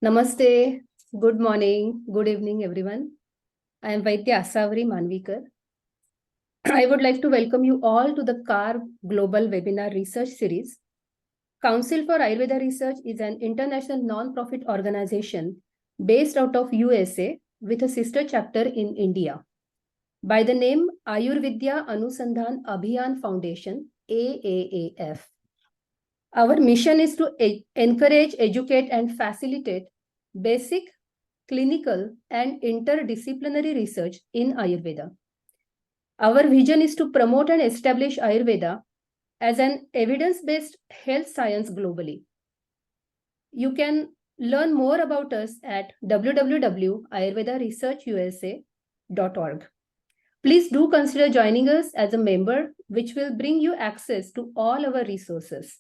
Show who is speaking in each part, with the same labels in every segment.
Speaker 1: Namaste, good morning, good evening, everyone. I am Vaidyaraj Manvikar. I would like to welcome you all to the CAR Global Webinar Research Series. Council for Ayurveda Research is an international non-profit organization based out of USA with a sister chapter in India. By the name Ayurvidya Anusandhan Abhiyan Foundation, AAAF. Our mission is to encourage, educate, and facilitate basic, clinical, and interdisciplinary research in Ayurveda. Our vision is to promote and establish Ayurveda as an evidence-based health science globally. You can learn more about us at www.ayurvedaresearchusa.org. Please do consider joining us as a member, which will bring you access to all our resources.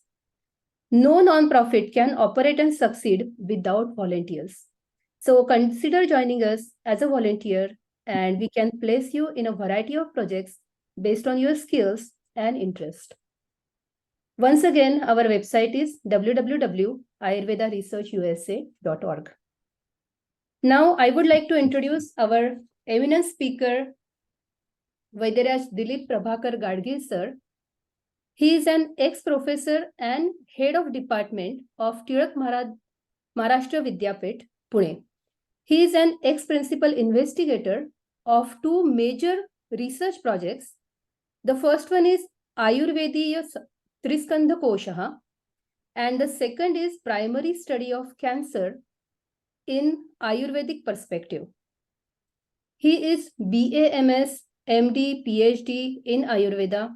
Speaker 1: No non-profit can operate and succeed without volunteers. So consider joining us as a volunteer, and we can place you in a variety of projects based on your skills and interest. Once again, our website is www.ayurvedaresearchusa.org. Now, I would like to introduce our eminent speaker, Vaidyaraj Dilip Prabhakar Gadgil sir. He is an ex-professor and head of department of Maharashtra Vidyapit, Pune. He is an ex-principal investigator of two major research projects. The first one is Ayurvediya Triskandha Kosha, and the second is primary study of cancer in Ayurvedic perspective. He is BA, MS, MD, PhD in Ayurveda.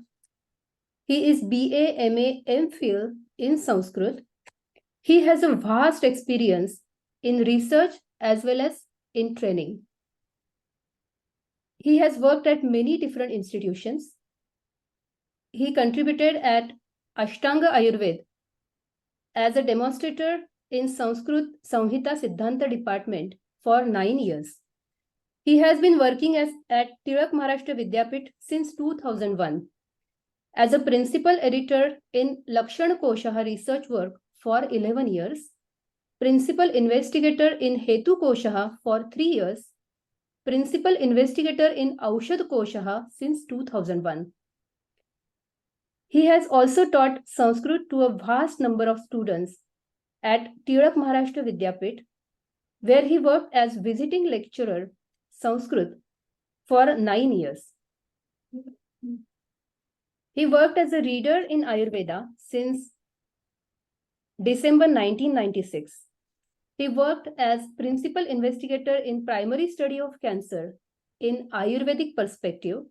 Speaker 1: He is BA, MA, MPhil in Sanskrit. He has a vast experience in research as well as in training. He has worked at many different institutions. He contributed at Ashtanga Ayurveda as a demonstrator in Sanskrit Samhita Siddhanta department for 9 years. He has been working at Maharashtra Vidyapit since 2001. As a principal editor in Lakshan Kosha research work for 11 years, principal investigator in Hetu Kosha for 3 years, principal investigator in Aushad Kosha since 2001. He has also taught Sanskrit to a vast number of students at Maharashtra Vidyapit, where he worked as visiting lecturer Sanskrit for 9 years. He worked as a reader in Ayurveda since December 1996. He worked as principal investigator in primary study of cancer in Ayurvedic perspective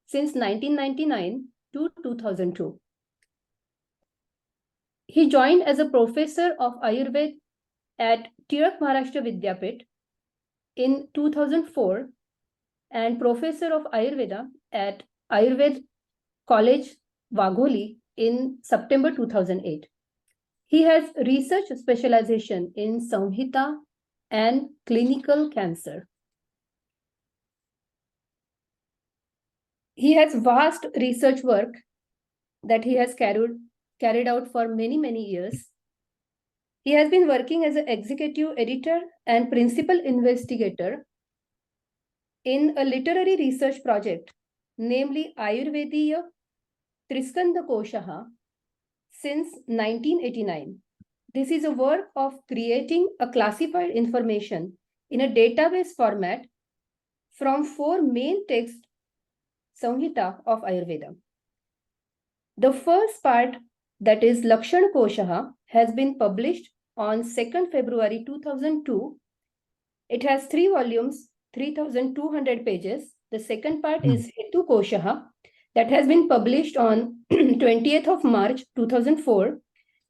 Speaker 1: since 1999 to 2002. He joined as a professor of Ayurveda at Maharashtra Vidyapit in 2004 and professor of Ayurveda at Ayurveda College, Wagholi in September 2008. He has research specialization in Samhita and clinical cancer. He has vast research work that he has carried out for many years. He has been working as an executive editor and principal investigator in a literary research project, namely Ayurvediya Triskandha Kosha, since 1989. This is a work of creating a classified information in a database format from 4 main text Samhita of Ayurveda. The first part, that is Lakshan Kosha, has been published on 2nd February 2002. It has 3 volumes, 3,200 pages. The second part is Hetu Kosha, that has been published on 20th of March 2004.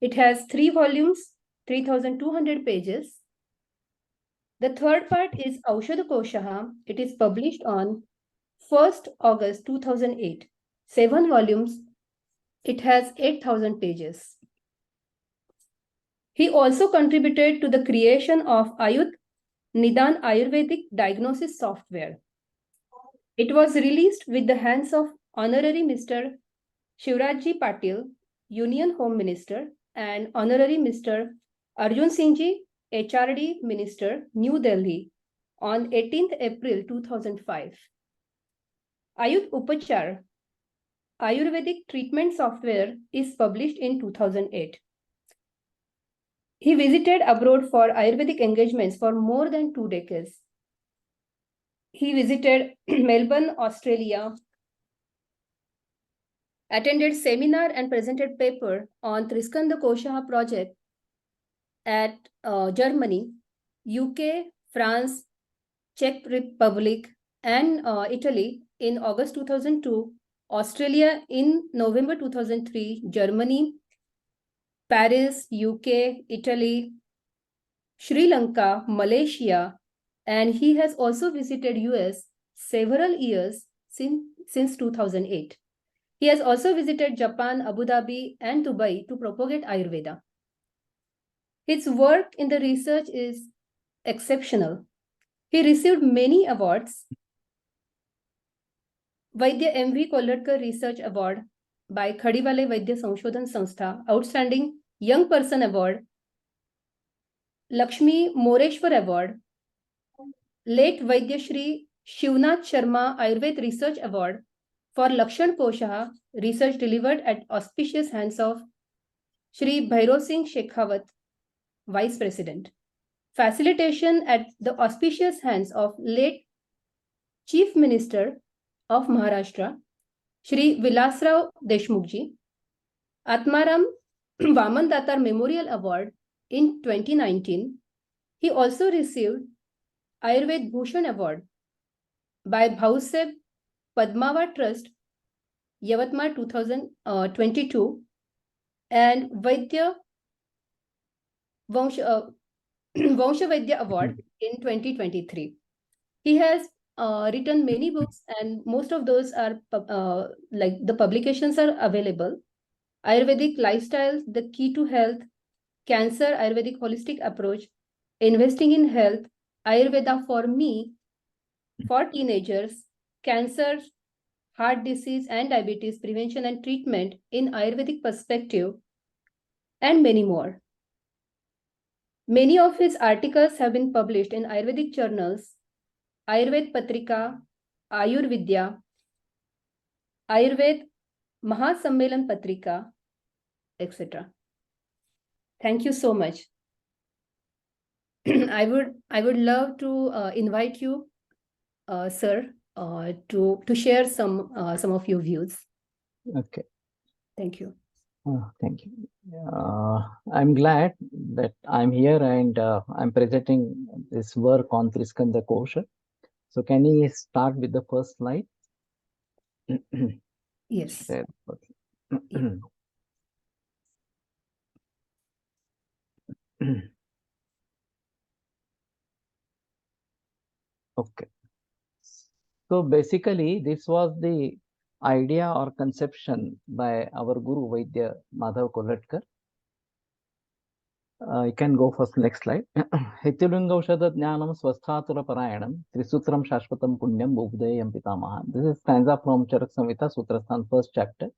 Speaker 1: It has 3 volumes, 3,200 pages. The third part is Aushad Kosha. It is published on 1st August 2008. 7 volumes. It has 8,000 pages. He also contributed to the creation of Ayut Nidan Ayurvedic diagnosis software. It was released with the hands of Honorary Mr. Shivrajji Patil, Union Home Minister, and Honorary Mr. Arjun Singh Ji, HRD Minister, New Delhi, on 18th April 2005. Ayurvedic Upachar, Ayurvedic treatment software, is published in 2008. He visited abroad for Ayurvedic engagements for more than 2 decades. He visited Melbourne, Australia, attended seminar and presented paper on Triskandha Kosha project at Germany, UK, France, Czech Republic, and Italy in August 2002, Australia in November 2003, Germany, Paris, UK, Italy, Sri Lanka, Malaysia, and he has also visited US several years since 2008. He has also visited Japan, Abu Dhabi, and Dubai to propagate Ayurveda. His work in the research is exceptional. He received many awards. Vaidya M.V. Kolhatkar Research Award by Khadiwale Vaidya Sanshothan Sanstha, Outstanding Young Person Award, Lakshmi Moreshwar Award, late Vaidya Shri Shivnath Sharma Ayurved Research Award for Lakshan Kosha, research delivered at auspicious hands of Shri Bhairav Singh Shekhawat, Vice President. Facilitation at the auspicious hands of late Chief Minister of Maharashtra, Shri Vilasrao Deshmukhji. Atmaram Vaman Datar Memorial Award in 2019. He also received Ayurved Bhushan Award by Bhauseb Padmavat Trust, Yavatmal 2022, and Vaidya Vansha Vaidya Award in 2023. He has written many books, and most of those are like the publications are available. Ayurvedic Lifestyle, The Key to Health, Cancer, Ayurvedic Holistic Approach, Investing in Health, Ayurveda for Me, for Teenagers, Cancer, Heart Disease and Diabetes Prevention and Treatment in Ayurvedic Perspective, and many more. Many of his articles have been published in Ayurvedic journals, Ayurved Patrika, Ayurvidya, Ayurved Mahasammelan Patrika, etc. Thank you so much. I would love to invite you, sir, to share some of your views.
Speaker 2: Okay.
Speaker 1: Thank you.
Speaker 2: Thank you. I'm glad that I'm here and I'm presenting this work on Triskandha Kosha. So can you start with the first slide?
Speaker 1: Yes.
Speaker 2: Okay. So basically, this was the idea or conception by our Guru Vaidya Madhav Kolhatkar. You can go first, next slide. Hetulingaushada Jnanam Swasthatura Parayanam Trisutram Shashvatam Punyam Bhuvdayam Pitamaha. This is stanza from Charak Samhita Sutrasthan, first chapter.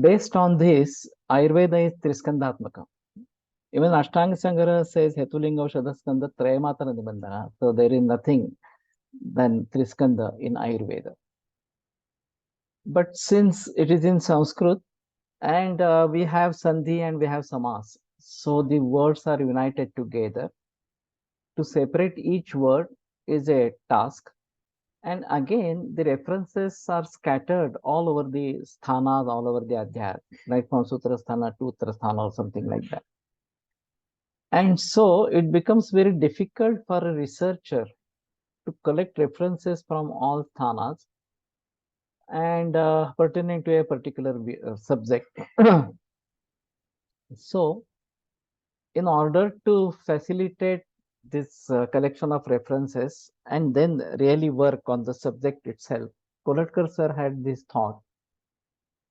Speaker 2: Based on this, Ayurveda is Triskandhatmaka. Even Ashtanga Sangara says Hetulingaushada Skandha Trayamatana Nibandhana. So there is nothing than Triskandha in Ayurveda. But since it is in Sanskrit and we have Sandhi and we have Samas, so the words are united together. To separate each word is a task. And again, the references are scattered all over the sthanas, all over the adhyaya, right from Sutra Sthana to Uttara Sthana or something like that. And so it becomes very difficult for a researcher to collect references from all sthanas and pertaining to a particular subject. So, in order to facilitate this collection of references and then really work on the subject itself, Kolhatkar sir had this thought.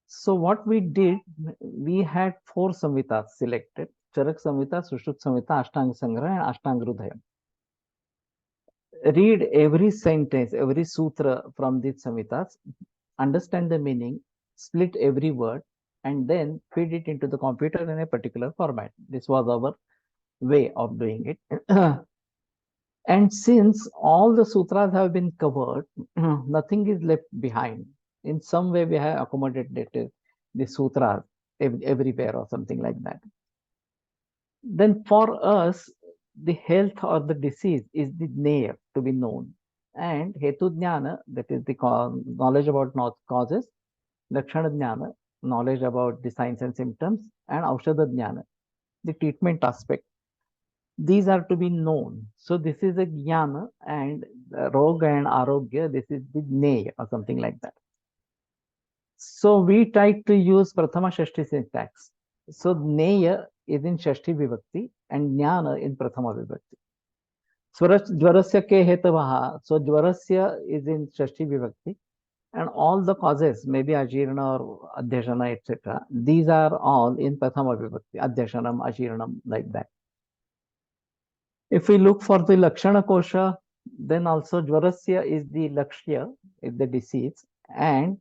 Speaker 2: So what we did, we had 4 samhitas selected: Charak Samhita, Sushruta Samhita, Ashtanga Sangraha, and Ashtanga Hridayam. Read every sentence, every sutra from these samhitas, understand the meaning, split every word, and then feed it into the computer in a particular format. This was our way of doing it. And since all the sutras have been covered, nothing is left behind. In some way, we have accommodated the sutras everywhere or something like that. Then for us, the health or the disease is the near to be known. And Hetu Jnana, that is the knowledge about causes, Lakshana Jnana, knowledge about the signs and symptoms, and Aushadha Jnana, the treatment aspect. These are to be known. So this is a Jnana, and Roga and Arogya, this is the Neya or something like that. So we try to use Prathama Shashti syntax. So Neya is in Shashti Vibhakti and Jnana in Prathama Vibhakti. Jvarasya ke hetavaha. So Jvarasya is in Shashti Vibhakti, and all the causes, maybe Ajirana or Adhyashana, etc. These are all in Prathama Vibhakti, Adhyashanam, Ajiranam, like that. If we look for the Lakshana Kosha, then also Jvarasya is the Lakshya, is the disease, and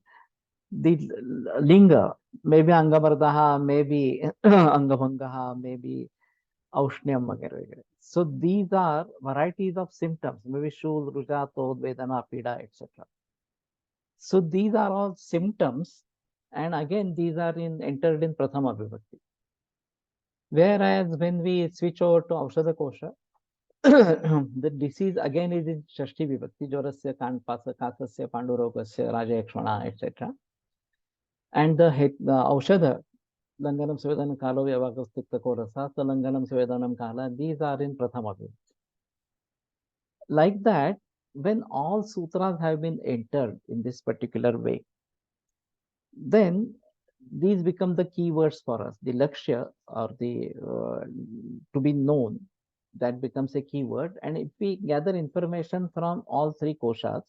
Speaker 2: the Linga, maybe Angavardaha, maybe Angabhangaha, maybe Aushnyam, vagera. So these are varieties of symptoms, maybe Shul, Ruja, Tod, Vedana, Pida, etc. So these are all symptoms, and again, these are entered in Prathama Vibhakti. Whereas when we switch over to Aushadha Kosha, the disease again is in Shashti Vibhakti, Jorasya, Kasasya, Pandurogasya, Rajayakshana, etc. And the Aushadha, Langanam Svedana Kalo, Vyavakastikta Korasa, Langanam Svedanam Kala, these are in Prathama Vibhakti. Like that, when all sutras have been entered in this particular way, then these become the keywords for us. The Lakshya or the to be known, that becomes a keyword. And if we gather information from all three koshas,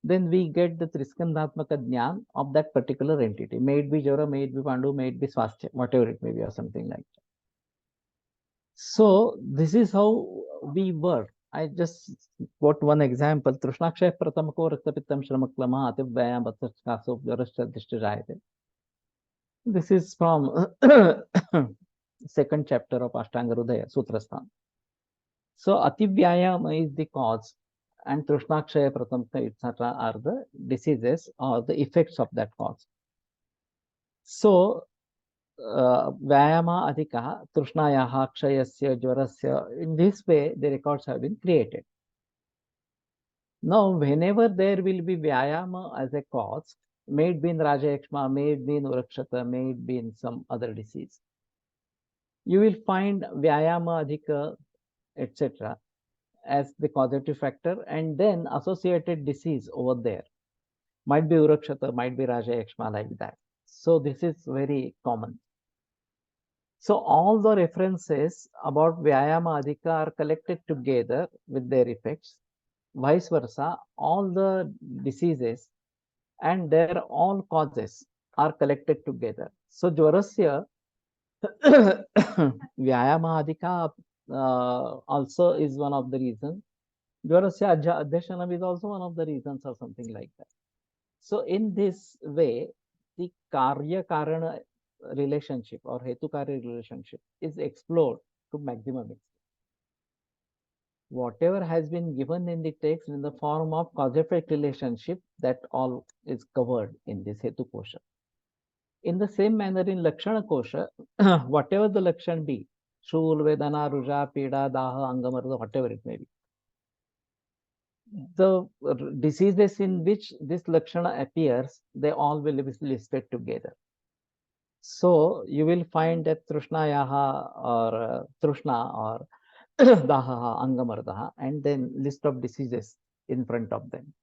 Speaker 2: then we get the Triskandhatmaka Jnana of that particular entity. May it be Jara, may it be Pandu, may it be Swasthya, whatever it may be, or something like that. So this is how we work. I just quote one example. Trishnakshay Pratamako Raktapittam Shramaklama Ativayam Batsaskaso Yarashtadishtajayate. This is from second chapter of Ashtanga Hridaya, Sutrasthan. So Ativyayama is the cause, and Trishnakshay Pratamka, etc. are the diseases or the effects of that cause. So Vyayama Adhika, Trishnayaha, Kshayasya, Jvarasya, in this way the records have been created. Now, whenever there will be Vyayama as a cause, may it be in Rajayakshma, may it be in Urakshata, may it be in some other disease, you will find Vyayama Adhika, etc. as the causative factor, and then associated disease over there. Might be Urakshata, might be Rajayakshma, like that. So this is very common. So all the references about Vyayama Adhika are collected together with their effects. Vice versa, all the diseases and their all causes are collected together. So Jvarasya, Vyayama Adhika also is one of the reasons. Jvarasya Adhyashanam is also one of the reasons, or something like that. So in this way, the Karya Karana relationship or Hetu Karya relationship is explored to maximum extent. Whatever has been given in the text in the form of cause-effect relationship, that all is covered in this Hetu Kosha. In the same manner, in Lakshana Kosha, whatever the Lakshan be, Shul, Vedana, Ruja, Pida, Daha, Angamarda, whatever it may be, the diseases in which this Lakshana appears, they all will be listed together. So you will find that Trishnayaha or Trishna or Dahaha, Angamardaha, and then list of diseases in front of them.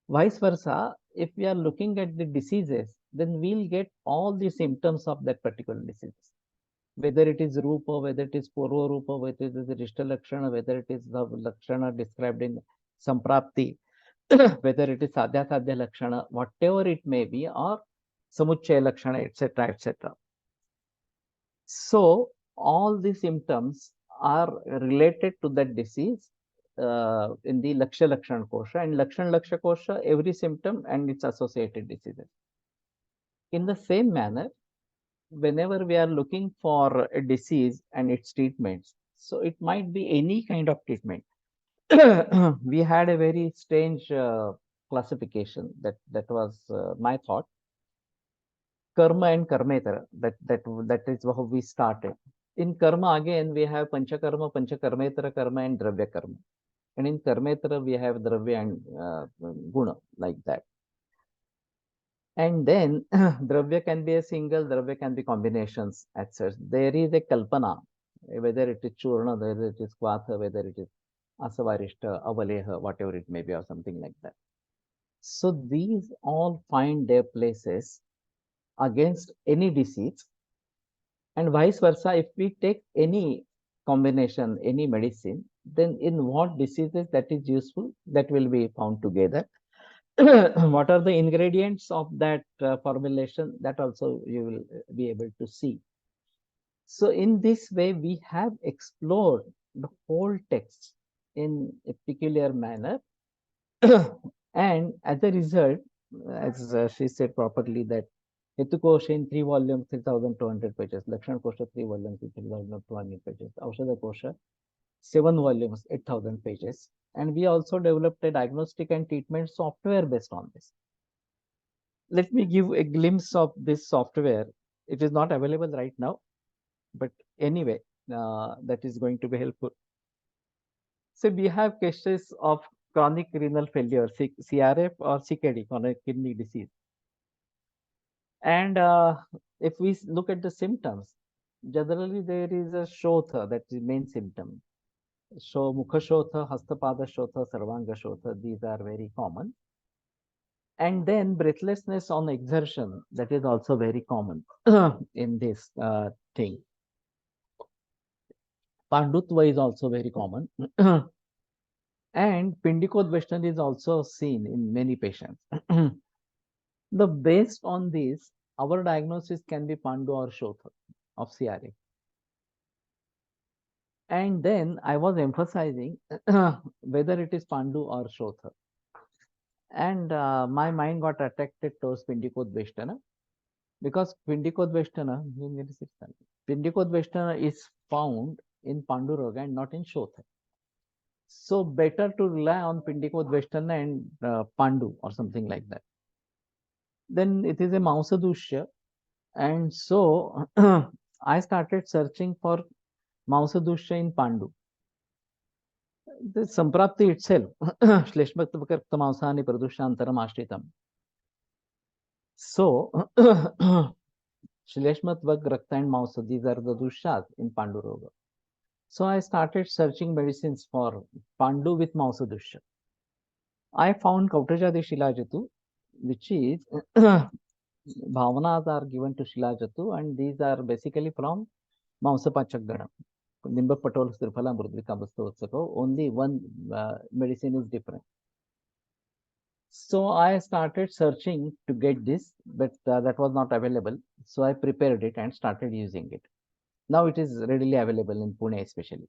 Speaker 2: Vice versa, if we are looking at the diseases, then we'll get all the symptoms of that particular disease. Whether it is Rupa, whether it is Purva Rupa, whether it is the Rishta Lakshana, whether it is the Lakshana described in Samprapti, whether it is Sadhya Sadhya Lakshana, whatever it may be, or Samuchaya Lakshana, etc., etc. So all the symptoms are related to that disease in the Lakshya Lakshana Kosha, and Lakshan Laksha Kosha, every symptom and its associated diseases. In the same manner, whenever we are looking for a disease and its treatments, so it might be any kind of treatment. We had a very strange classification that was my thought. Karma and karmetara. That is how we started. In karma again we have panchakarma, panchakarmetara karma, and dravya karma. And in karmetara we have dravya and guna, like that. And then dravya can be a single, dravya can be combinations as such. There is a kalpana, whether it is churna, whether it is kvatha, whether it is asavarishta, avaleha, whatever it may be, or something like that. So these all find their places against any disease, and vice versa. If we take any combination, any medicine, then in what diseases that is useful, that will be found together. What are the ingredients of that formulation, that also you will be able to see. So in this way, we have explored the whole text in a peculiar manner. And as a result, as she said properly, that Hetu Kosha in 3 volumes, 3,200 pages, Lakshana Kosha 3 volumes, 3,200 pages, Aushadha Kosha 7 volumes, 8,000 pages. And we also developed a diagnostic and treatment software based on this. Let me give a glimpse of this software. It is not available right now, but anyway, that is going to be helpful. So we have cases of chronic renal failure, CRF or CKD, chronic kidney disease. And if we look at the symptoms, generally there is a shotha, that is the main symptom. So mukha shotha, hastapada shotha, sarvanga shotha, these are very common. And then breathlessness on exertion, that is also very common in this thing. Pandutva is also very common. And Pindikodveshtan is also seen in many patients. Based on this, our diagnosis can be Pandu or Shotha of CRA. And then I was emphasizing whether it is Pandu or Shotha. And my mind got attracted towards Pindikodveshtana, because Pindikodveshtana is found in Panduroga and not in Shotha. So better to rely on Pindikodveshtana and Pandu or something like that. Then it is a Mausadushya. And so I started searching for Mausadushya in Pandu. The Samprapti itself, Shleshmakta Mausani Pradushantaram Ashritam. So Shleshmatvak Rakta and Mausa, these are the Dushas in Panduroga. So I started searching medicines for Pandu with Mausadushya. I found Kautajadi Shilajatu, which is Bhavanas are given to Shilajatu, and these are basically from Mausapachakgana. Nimba Patol Sirphala Murdrika Bastovatsako, only one medicine is different. So I started searching to get this, but that was not available. So I prepared it and started using it. Now it is readily available in Pune especially.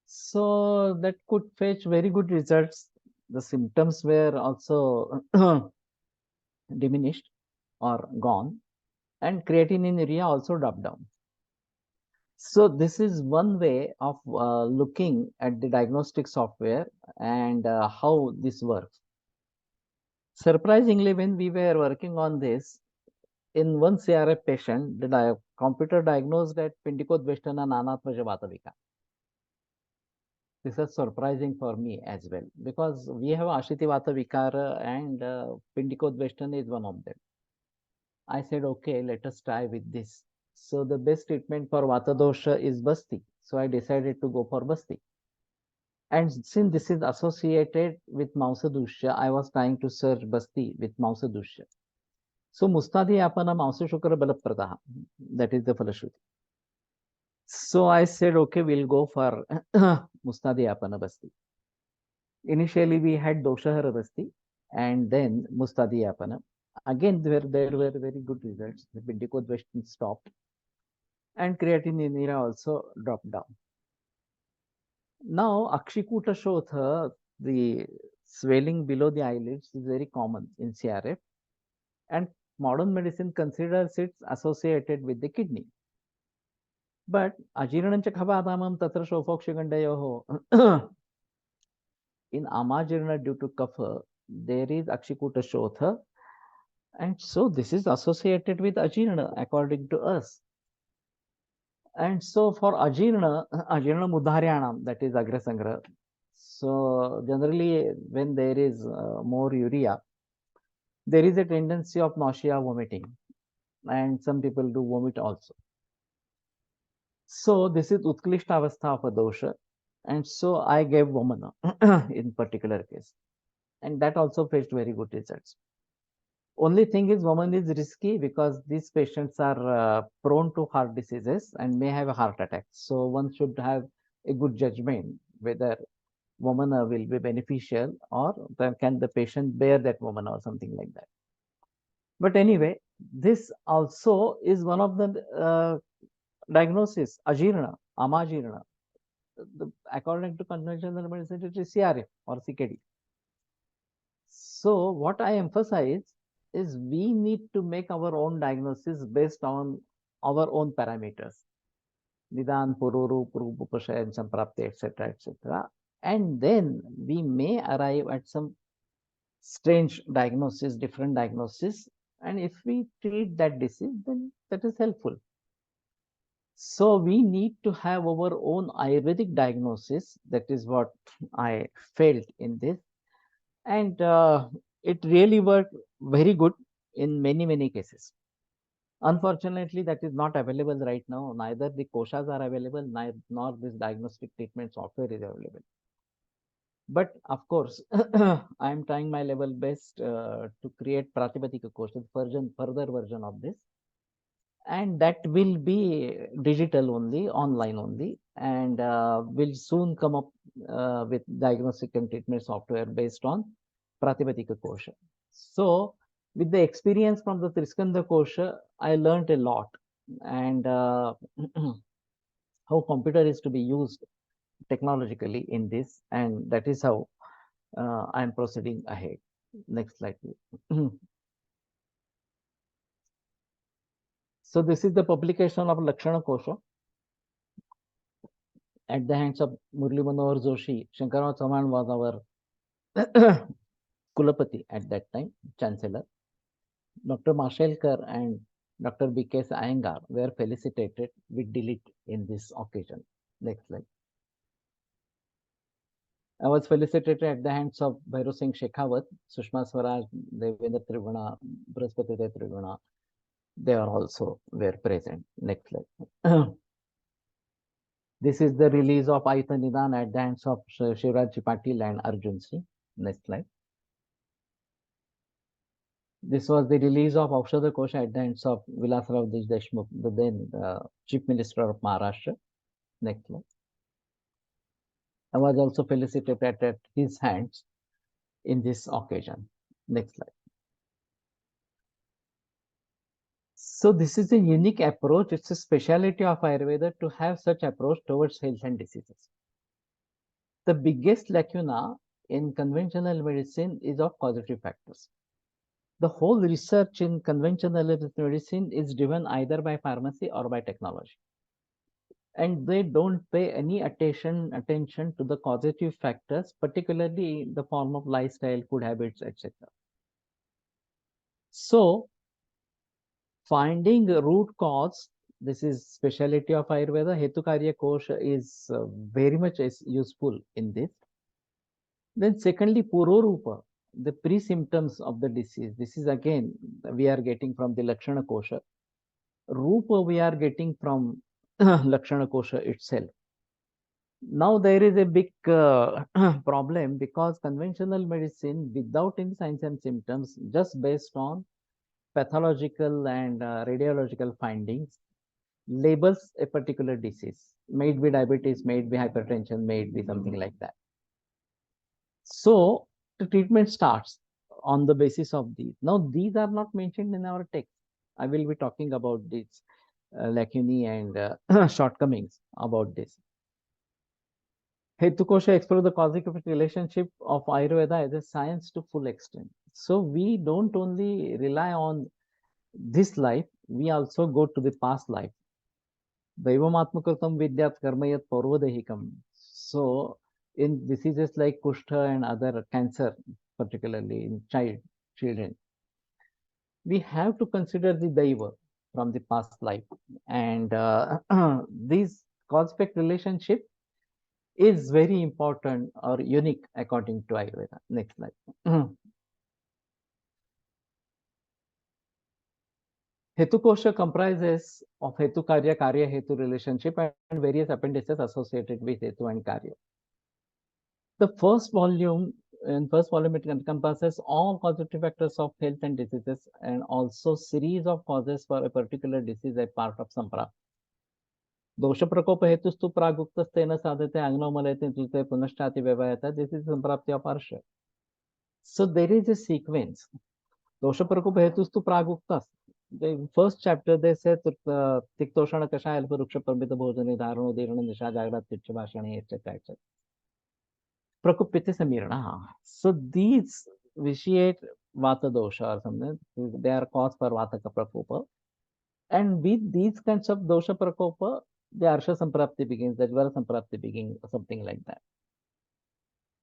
Speaker 2: So that could fetch very good results. The symptoms were also diminished or gone, and creatinine also dropped down. So this is one way of looking at the diagnostic software and how this works. Surprisingly, when we were working on this, in one CRF patient, the computer diagnosed that Pindikodveshtana Nanatvaja Vatavika. This is surprising for me as well, because we have Ashiti Vata Vikara and Pindikodveshtana is one of them. I said, okay, let us try with this. So the best treatment for Vata dosha is Basti. So I decided to go for Basti. And since this is associated with Mausadusha, I was trying to search Basti with Mausadusha. So Mustadi Apana Mausashukara Balapradaha. That is the Falashruti. So I said, okay, we'll go for Mustadi Apana Basti. Initially, we had Doshahara Basti and then Mustadi Apana. Again, there were very good results. The Pindikodvestan stopped and creatinine also dropped down. Now, Akshikuta Shotha, the swelling below the eyelids, is very common in CRF. And modern medicine considers it associated with the kidney. But ajirnancha khabadamam tatra shofokshigandayoho. In amajirna due to kapha, there is akshikuta shotha, and so this is associated with ajirna according to us. And so for ajirna, ajirna mudharyanam, that is agrasangra. So generally when there is more urea, there is a tendency of nausea, vomiting, and some people do vomit also. So this is Utklishta Avastha of a dosha. And so I gave Vamana in particular case. And that also fetched very good results. Only thing is Vaman is risky because these patients are prone to heart diseases and may have a heart attack. So one should have a good judgment whether Vamana will be beneficial or can the patient bear that Vamana or something like that. But anyway, this also is one of the diagnosis, ajirna, amajirna. According to conventional medicine, it is CRF or CKD. So what I emphasize is we need to make our own diagnosis based on our own parameters. Nidan, Pururu, Purupashayam, Samprapti, etc., etc. And then we may arrive at some strange diagnosis, different diagnosis. And if we treat that disease, then that is helpful. So we need to have our own Ayurvedic diagnosis. That is what I felt in this. And it really worked very good in many cases. Unfortunately, that is not available right now. Neither the koshas are available, nor this diagnostic treatment software is available. But of course, I am trying my level best to create Pratipatika Kosha, further version of this. And that will be digital only, online only, and will soon come up with diagnostic and treatment software based on Pratipatika Kosha. So with the experience from the Triskandha Kosha, I learned a lot, and how computer is to be used technologically in this, and that is how I am proceeding ahead. Next slide, please. So this is the publication of Lakshana Kosha at the hands of Murli Manohar Joshi. Shankarao Chauhan was our Kulapati at that time, Chancellor. Dr. Mashelkar and Dr. B.K. Iyengar were felicitated with Dilip in this occasion. Next slide. I was felicitated at the hands of Bhairav Singh Shekhawat, Sushma Swaraj, Devendra Tribhuwana, Brahaspati Tribhuwana. They are also were present. Next slide. This is the release of Ayuta Nidan at the hands of Shivraj Patil and Arjun Singh. Next slide. This was the release of Aushadha Kosha at the hands of Vilasrao Deshmukh, the then Chief Minister of Maharashtra. Next slide. I was also felicitated at his hands in this occasion. Next slide. So this is a unique approach. It's a specialty of Ayurveda to have such approach towards health and diseases. The biggest lacuna in conventional medicine is of causative factors. The whole research in conventional medicine is driven either by pharmacy or by technology. And they don't pay any attention to the causative factors, particularly in the form of lifestyle, food habits, etc. So finding a root cause, this is specialty of Ayurveda. Hetukarya Kosha is very much useful in this. Then secondly, Purorupa, the pre-symptoms of the disease. This is again, we are getting from the Lakshana Kosha. Rupa we are getting from Lakshana Kosha itself. Now there is a big problem because conventional medicine without any signs and symptoms, just based on pathological and radiological findings, labels a particular disease, may it be diabetes, may it be hypertension, may it be something like that. So the treatment starts on the basis of these. Now these are not mentioned in our text. I will be talking about these lacunae and shortcomings about this. Hetu Kosha explore the causative relationship of Ayurveda as a science to full extent. So we don't only rely on this life, we also go to the past life. Daivamatmakritam vidyat karmayat paurvadahikam. So in diseases like Kushta and other cancer, particularly in children, we have to consider the Daiva from the past life. And this cause-effect relationship is very important or unique according to Ayurveda. Next slide. Hetu Kosha comprises of Hetu Karya, Karya Hetu relationship and various appendices associated with Hetu and Karya. The first volume, it encompasses all causative factors of health and diseases and also series of causes for a particular disease as part of Samprapti. दोष प्रकोप हेतुस्तु प्रागुक्तस्तेन साधते आग्नोमलयते तुते पुनश्चाति व्यवहता. This is Samprapti of Arsha. So there is a sequence. Dosha prakopa hetustu praguktas. The first chapter they say tiktoshana kashaya alparuksha parmita bhojani dharano dirana nisha jagrat ticha bhashani etc. etc. Prakupiti samirana. So these vitiate vata dosha or something. They are cause for vata prakopa. And with these kinds of dosha prakopa, the arsha samprapti begins, the jvara samprapti begins, something like that.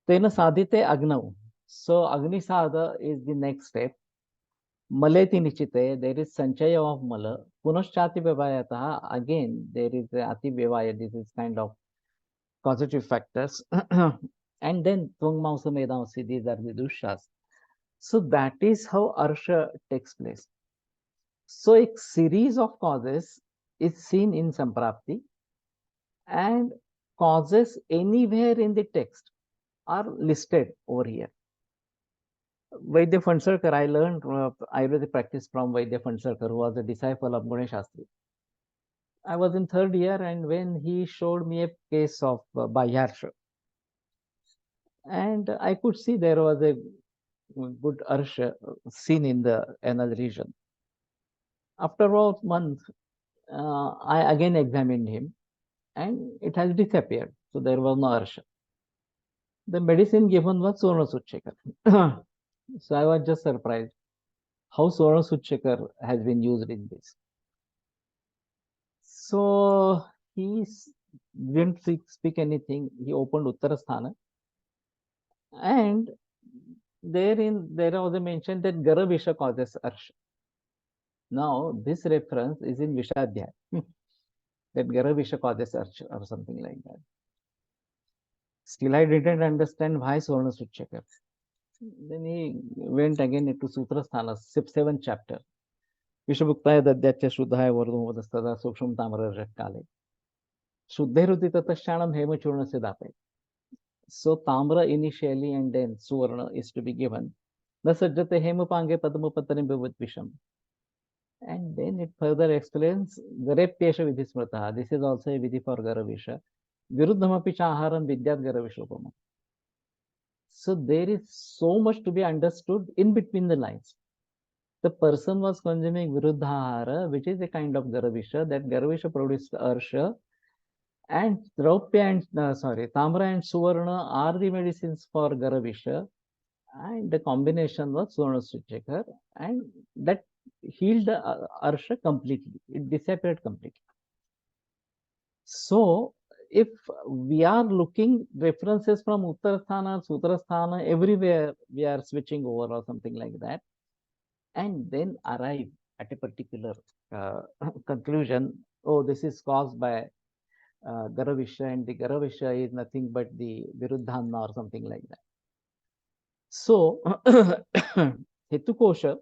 Speaker 2: Tena sadhite agnav. So agni sadha is the next step. Maleti nichite, there is sanchaya of mala. Punoshchati vyavayataha, again, there is ati vyavaya, this is kind of causative factors. And then tvangmausa medamasi, these are the dushas. So that is how arsha takes place. So a series of causes is seen in Samprapti, and causes anywhere in the text are listed over here. Vaidya Phansarkar, I learned Ayurvedic practice from Vaidya Phansarkar, who was a disciple of Ganesh Shastri. I was in third year, and when he showed me a case of Bayarsha, and I could see there was a good arsha seen in the anal region. After about a month, I again examined him, and it has disappeared. So there was no arsha. The medicine given was Sorna Suchekar. So I was just surprised how Sorna Suchekar has been used in this. So he didn't speak anything. He opened Uttarasthana, and there was a mention that Garavisha causes Arsha. Now this reference is in Vishadhyaya, that Garavisha causes Arsha or something like that. Still I didn't understand why Sorna Suchekar. Then he went again into Sutrasthana, 7th chapter. विषभुक्ताय दद्याच्य शुद्धाय वर्धमोदस्तदा सूक्ष्म ताम्र काले शुद्धेरुति ततश्चाणम हेमचूर्ण से दाते. So tamra initially and then suvarna is to be given. Na sajjate hemapange padmapatarim visham. And then it further explains garepyesha vidhismrata. This is also a vidhi for garavisha. Viruddhamapi chaharam vidyat garavishopama. So there is so much to be understood in between the lines. The person was consuming viruddhahara, which is a kind of garavisha. That garavisha produced arsha, and Draupya and Tamra and Suvarna are the medicines for garavisha, and the combination was Suvarna Suchekar, and that healed the arsha completely. It disappeared completely. So if we are looking references from Uttarasthana, Sutrasthana, everywhere we are switching over or something like that, and then arrive at a particular conclusion. Oh, this is caused by Garavisha, and the Garavisha is nothing but the Viruddhana or something like that. So Hetu Kosha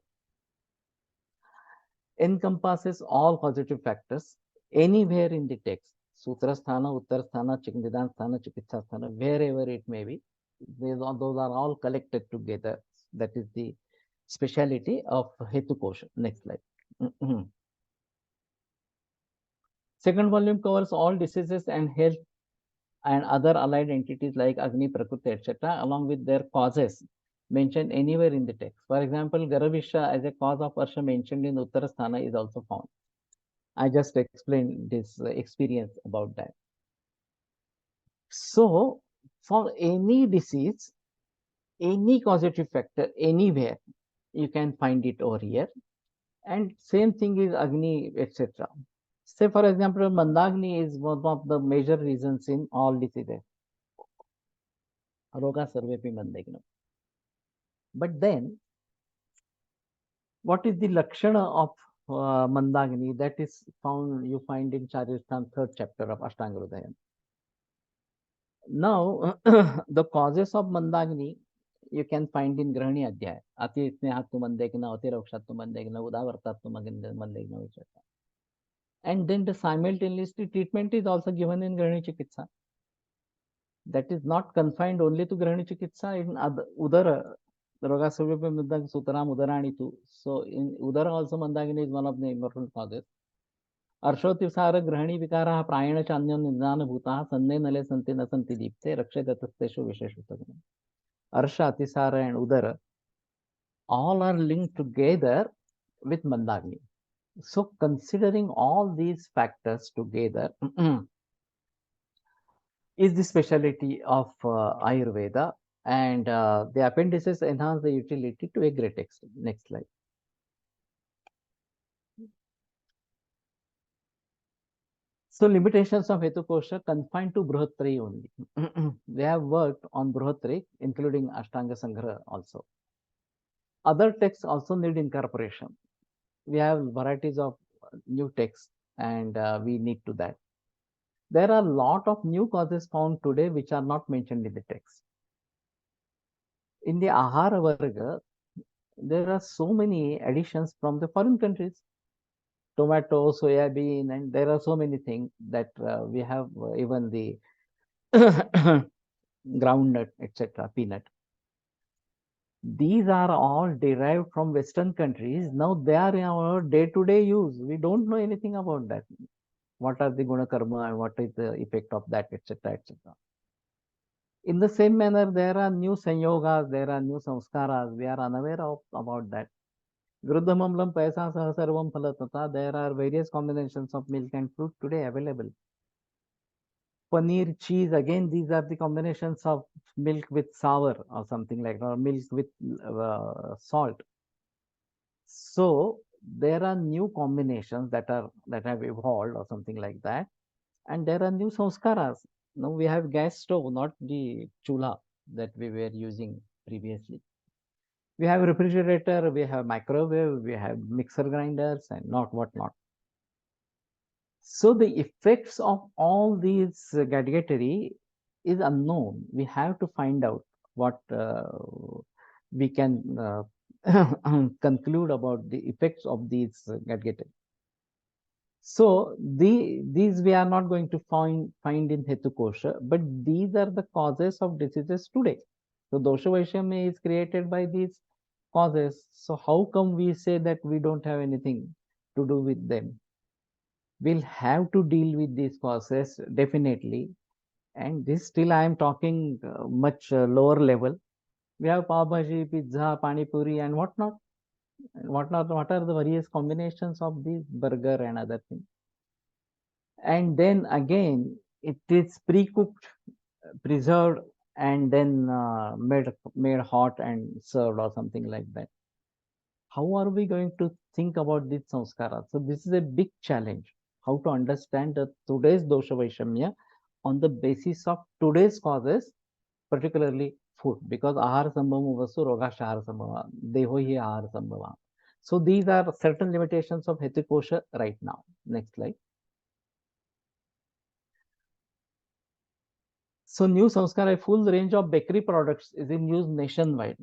Speaker 2: encompasses all causative factors anywhere in the text. Sutrasthana, Uttarasthana, Nidansthana, Chikitsasthana, wherever it may be. Those are all collected together. That is the speciality of Hetu Kosha. Next slide. Second volume covers all diseases and health and other allied entities like Agni, Prakriti, etc., along with their causes mentioned anywhere in the text. For example, Garavisha as a cause of Arsha mentioned in Uttarasthana is also found. I just explained this experience about that. So, for any disease, any causative factor, anywhere, you can find it over here. And same thing is Agni, etc. Say, for example, Mandagni is one of the major reasons in all diseases. Roga sarvepi mandagni. But then, what is the Lakshana of Mandagni that is found, you find in Charistan, 3rd chapter of Ashtanga Hridayam. Now, the causes of Mandagni you can find in Grahani Adhyaya. Ati Snehattu Mandegna, Ati Rakshattu Mandegna, Udavartattu Mandegna, etc. And then the simultaneously treatment is also given in Grahani Chikitsa. That is not confined only to Grahani Chikitsa, in Udara, Roga Sarvepi Mandagni Sutaram Udarani too. So in Udara also Mandagini is one of the important causes. अर्षोतिसार ग्रहणी विकार प्रायण चान्य निदान भूता सन्ने नले संति न संति दीप्ते रक्षे दत्तेषु विशेषुत अर्ष अतिसार and udara all are linked together with mandagni. So considering all these factors together is the specialty of Ayurveda, and the appendices enhance the utility to a great extent. Next slide. So limitations of Hetu Kosha confined to Brihattari only. They have worked on Brihattari, including Ashtanga Sangra also. Other texts also need incorporation. We have varieties of new texts, and we need to that. There are a lot of new causes found today which are not mentioned in the text. In the Ahara Varga, there are so many additions from the foreign countries. Tomato, soya bean, and there are so many things that we have even the groundnut, etc., peanut. These are all derived from Western countries. Now they are in our day-to-day use. We don't know anything about that. What are the guna karma and what is the effect of that, etc., etc. In the same manner, there are new sanyogas, there are new samskaras. We are unaware of about that. Grudhamamlam paisa sahasarvam phalatata. There are various combinations of milk and fruit today available. Paneer, cheese, again, these are the combinations of milk with sour or something like that, or milk with salt. So there are new combinations that have evolved or something like that, and there are new samskaras. Now we have gas stove, not the chula that we were using previously. We have refrigerator, we have microwave, we have mixer grinders, and whatnot. So the effects of all these gadgetry is unknown. We have to find out what we can conclude about the effects of these gadgetry. So these we are not going to find in Hetu Kosha, but these are the causes of diseases today. So dosha vaishramya is created by these causes. So how come we say that we don't have anything to do with them? We'll have to deal with these causes definitely. And this still I am talking much lower level. We have pav bhaji, pizza, pani puri, and whatnot. What are the various combinations of these burger and other things? And then again, it is pre-cooked, preserved, and then made hot and served or something like that. How are we going to think about this samskara? So this is a big challenge. How to understand today's dosha vaishramya on the basis of today's causes, particularly food, because ahara sambhava vasu rogasha ahara sambhava, deho hi ahara sambhava. So these are certain limitations of Hetu Kosha right now. Next slide. So new samskara, a full range of bakery products is in use nationwide,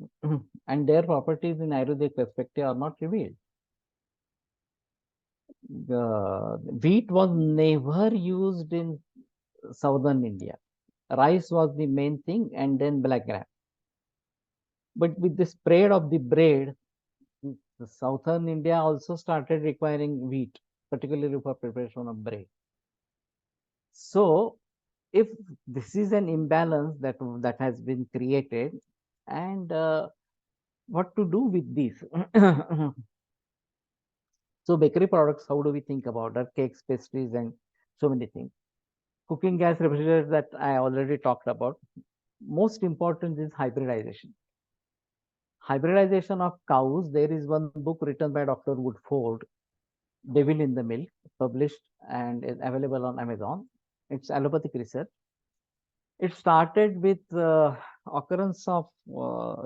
Speaker 2: and their properties in Ayurvedic perspective are not revealed. The wheat was never used in southern India. Rice was the main thing, and then black gram. But with the spread of the bread, the southern India also started requiring wheat, particularly for preparation of bread. So if this is an imbalance that has been created, and what to do with this? So bakery products, how do we think about that? Cakes, pastries, and so many things. Cooking gas refrigerators that I already talked about. Most important is hybridization. hybridization of cows. There is one book written by Dr. Woodford, Devil in the Milk, published and is available on Amazon. It's allopathic research. It started with occurrence of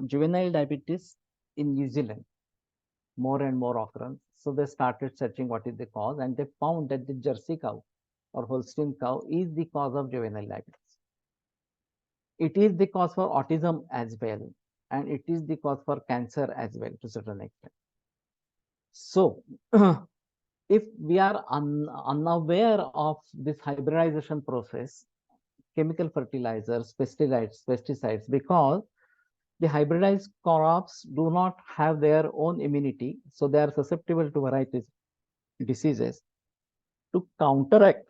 Speaker 2: juvenile diabetes in New Zealand, more and more occurrence. So they started searching what is the cause, and they found that the Jersey cow or Holstein cow is the cause of juvenile diabetes. It is the cause for autism as well, and it is the cause for cancer as well to a certain extent. So, if we are unaware of this hybridization process, chemical fertilizers, pesticides, because the hybridized crops do not have their own immunity, so they are susceptible to varieties diseases. To counteract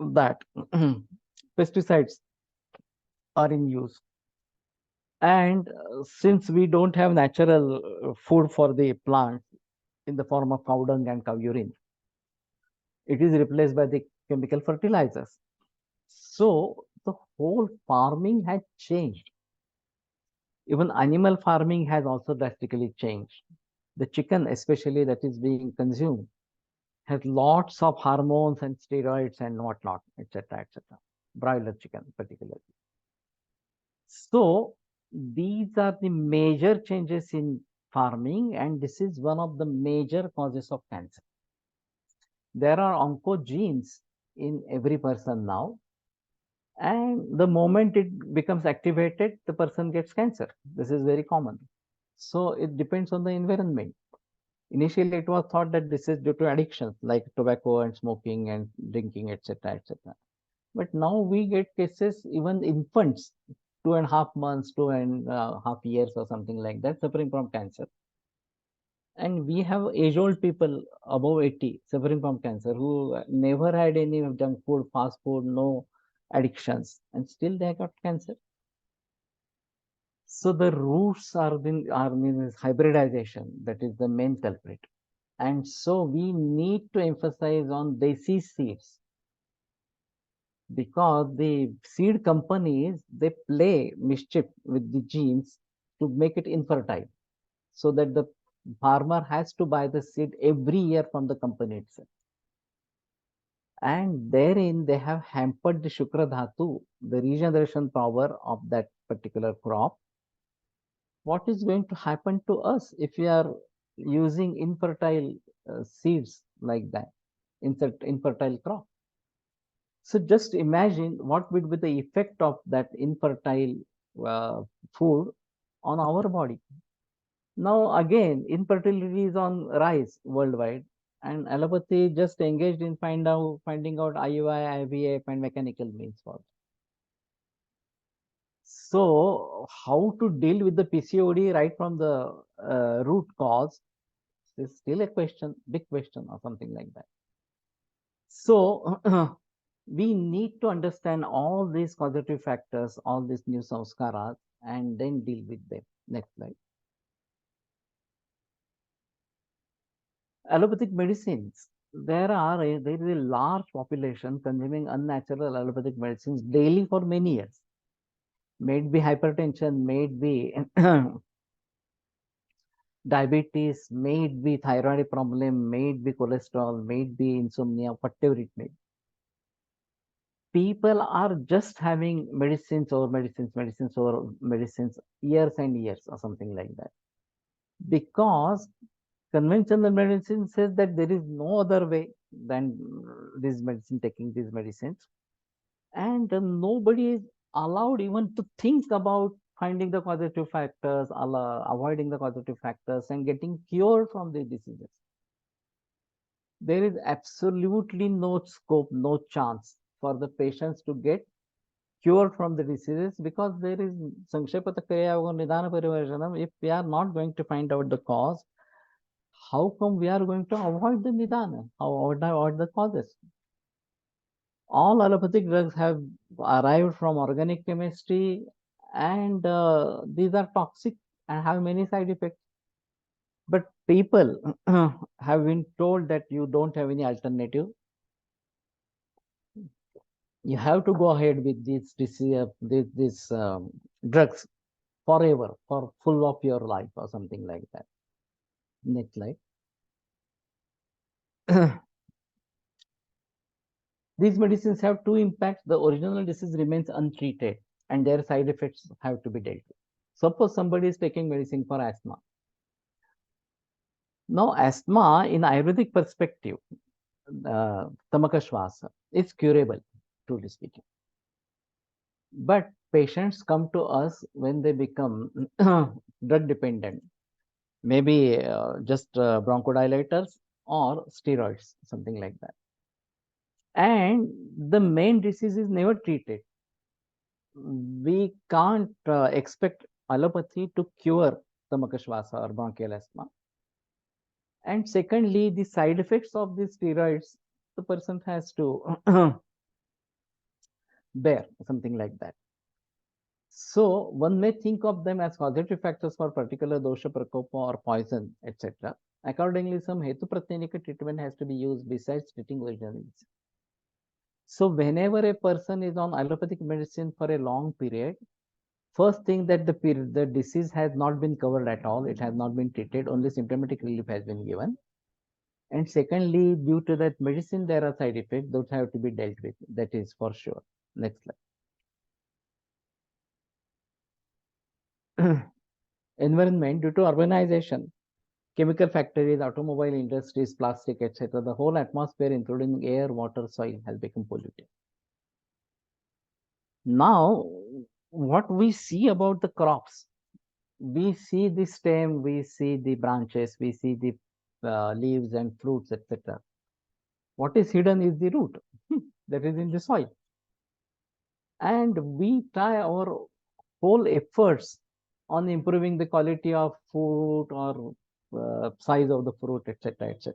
Speaker 2: that, pesticides are in use. And since we don't have natural food for the plant in the form of cow dung and cow urine, it is replaced by the chemical fertilizers. So the whole farming has changed. Even animal farming has also drastically changed. The chicken, especially that is being consumed, has lots of hormones and steroids and whatnot, etc., etc. Broiler chicken, particularly. So these are the major changes in farming, and this is one of the major causes of cancer. There are oncogenes in every person now, and the moment it becomes activated, the person gets cancer. This is very common. So it depends on the environment. Initially, it was thought that this is due to addictions like tobacco and smoking and drinking, etc., etc. But now we get cases, even infants, 2.5 months, 2.5 years, or something like that, suffering from cancer. And we have age-old people above 80 suffering from cancer who never had any junk food, fast food, no addictions, and still they got cancer. So the roots are means hybridization, that is the main culprit. And so we need to emphasize on desi seeds, because the seed companies, they play mischief with the genes to make it infertile, so that the farmer has to buy the seed every year from the company itself. And therein they have hampered the Shukra Dhatu, the regeneration power of that particular crop. What is going to happen to us if we are using infertile seeds like that, infertile crop? So just imagine what would be the effect of that infertile food on our body. Now again, infertility is on rise worldwide, and allopathy just engaged in finding out IUI, IVF, and mechanical means for it. So how to deal with the PCOD right from the root cause is still a question, big question, or something like that. So we need to understand all these causative factors, all these new samskaras, and then deal with them. Next slide. Allopathic medicines. There is a large population consuming unnatural allopathic medicines daily for many years. May it be hypertension, may it be diabetes, may it be thyroid problem, may it be cholesterol, may it be insomnia, whatever it may be. People are just having medicines over medicines years and years, or something like that, because conventional medicine says that there is no other way than taking these medicines, and nobody is allowed even to think about finding the causative factors, avoiding the causative factors, and getting cured from the diseases. There is absolutely no scope, no chance for the patients to get cured from the diseases, because there is Sankshepa Kriya Nidana Parivarjanam. If we are not going to find out the cause, how come we are going to avoid the Nidana? How avoid the causes? All allopathic drugs have arrived from organic chemistry, and these are toxic and have many side effects. But people have been told that you don't have any alternative. You have to go ahead with these drugs forever, for full of your life or something like that. Next slide. These medicines have two impacts. The original disease remains untreated and their side effects have to be dealt with. Suppose somebody is taking medicine for asthma. Now, asthma in Ayurvedic perspective, Tamakashvasa, is curable, truly speaking. But patients come to us when they become drug dependent, maybe just bronchodilators or steroids, something like that. And the main disease is never treated. We can't expect allopathy to cure Tamakashvasa or bronchial asthma. And secondly, the side effects of these steroids, the person has to bear, something like that. So one may think of them as causative factors for particular dosha, prakopa or poison, etc. Accordingly, some hetu pratyanika treatment has to be used besides treating original disease. So whenever a person is on allopathic medicine for a long period, first thing that the disease has not been covered at all, it has not been treated, only symptomatic relief has been given. And secondly, due to that medicine, there are side effects, those have to be dealt with. That is for sure. Next slide. Environment, due to urbanization, chemical factories, automobile industries, plastic, etc., the whole atmosphere, including air, water, soil, has become polluted. Now, what we see about the crops, we see the stem, we see the branches, we see the leaves and fruits, etc. What is hidden is the root that is in the soil. And we try our whole efforts on improving the quality of food or size of the fruit, etc., etc.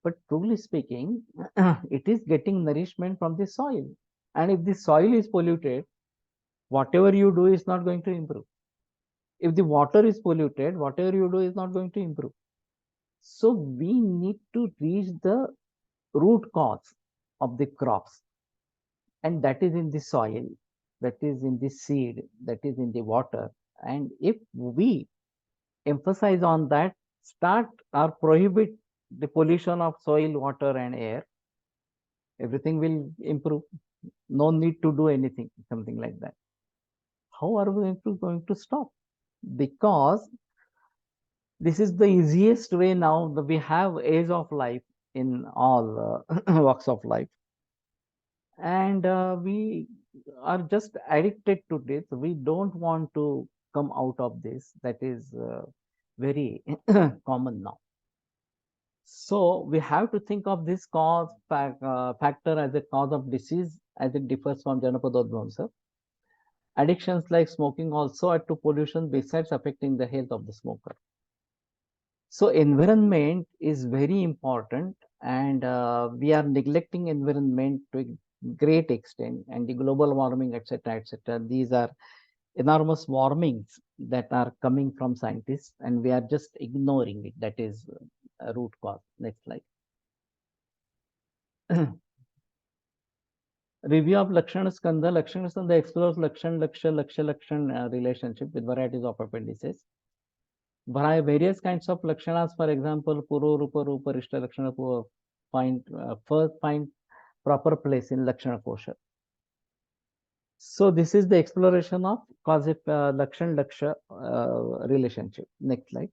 Speaker 2: But truly speaking, it is getting nourishment from the soil. And if the soil is polluted, whatever you do is not going to improve. If the water is polluted, whatever you do is not going to improve. So we need to reach the root cause of the crops. And that is in the soil, that is in the seed, that is in the water. And if we emphasize on that, start or prohibit the pollution of soil, water, and air, everything will improve. No need to do anything, something like that. How are we going to stop? Because this is the easiest way now that we have age of life in all walks of life. And we are just addicted to this. We don't want to come out of this. That is very common now. So we have to think of this cause factor as a cause of disease as it differs from Janapadodvamsa. Addictions like smoking also add to pollution besides affecting the health of the smoker. So environment is very important, and we are neglecting environment to a great extent, and the global warming, etc., etc. These are enormous warmings that are coming from scientists, and we are just ignoring it. That is a root cause. Next slide. Review of Triskandha. Triskandha explores Lakshan relationship with varieties of appendices. Various kinds of lakshanas, for example, Puro, Rupa, Rupa, Rishta, Lakshana, first find proper place in Lakshana Kosha. So this is the exploration of causative Lakshan Laksha relationship. Next slide.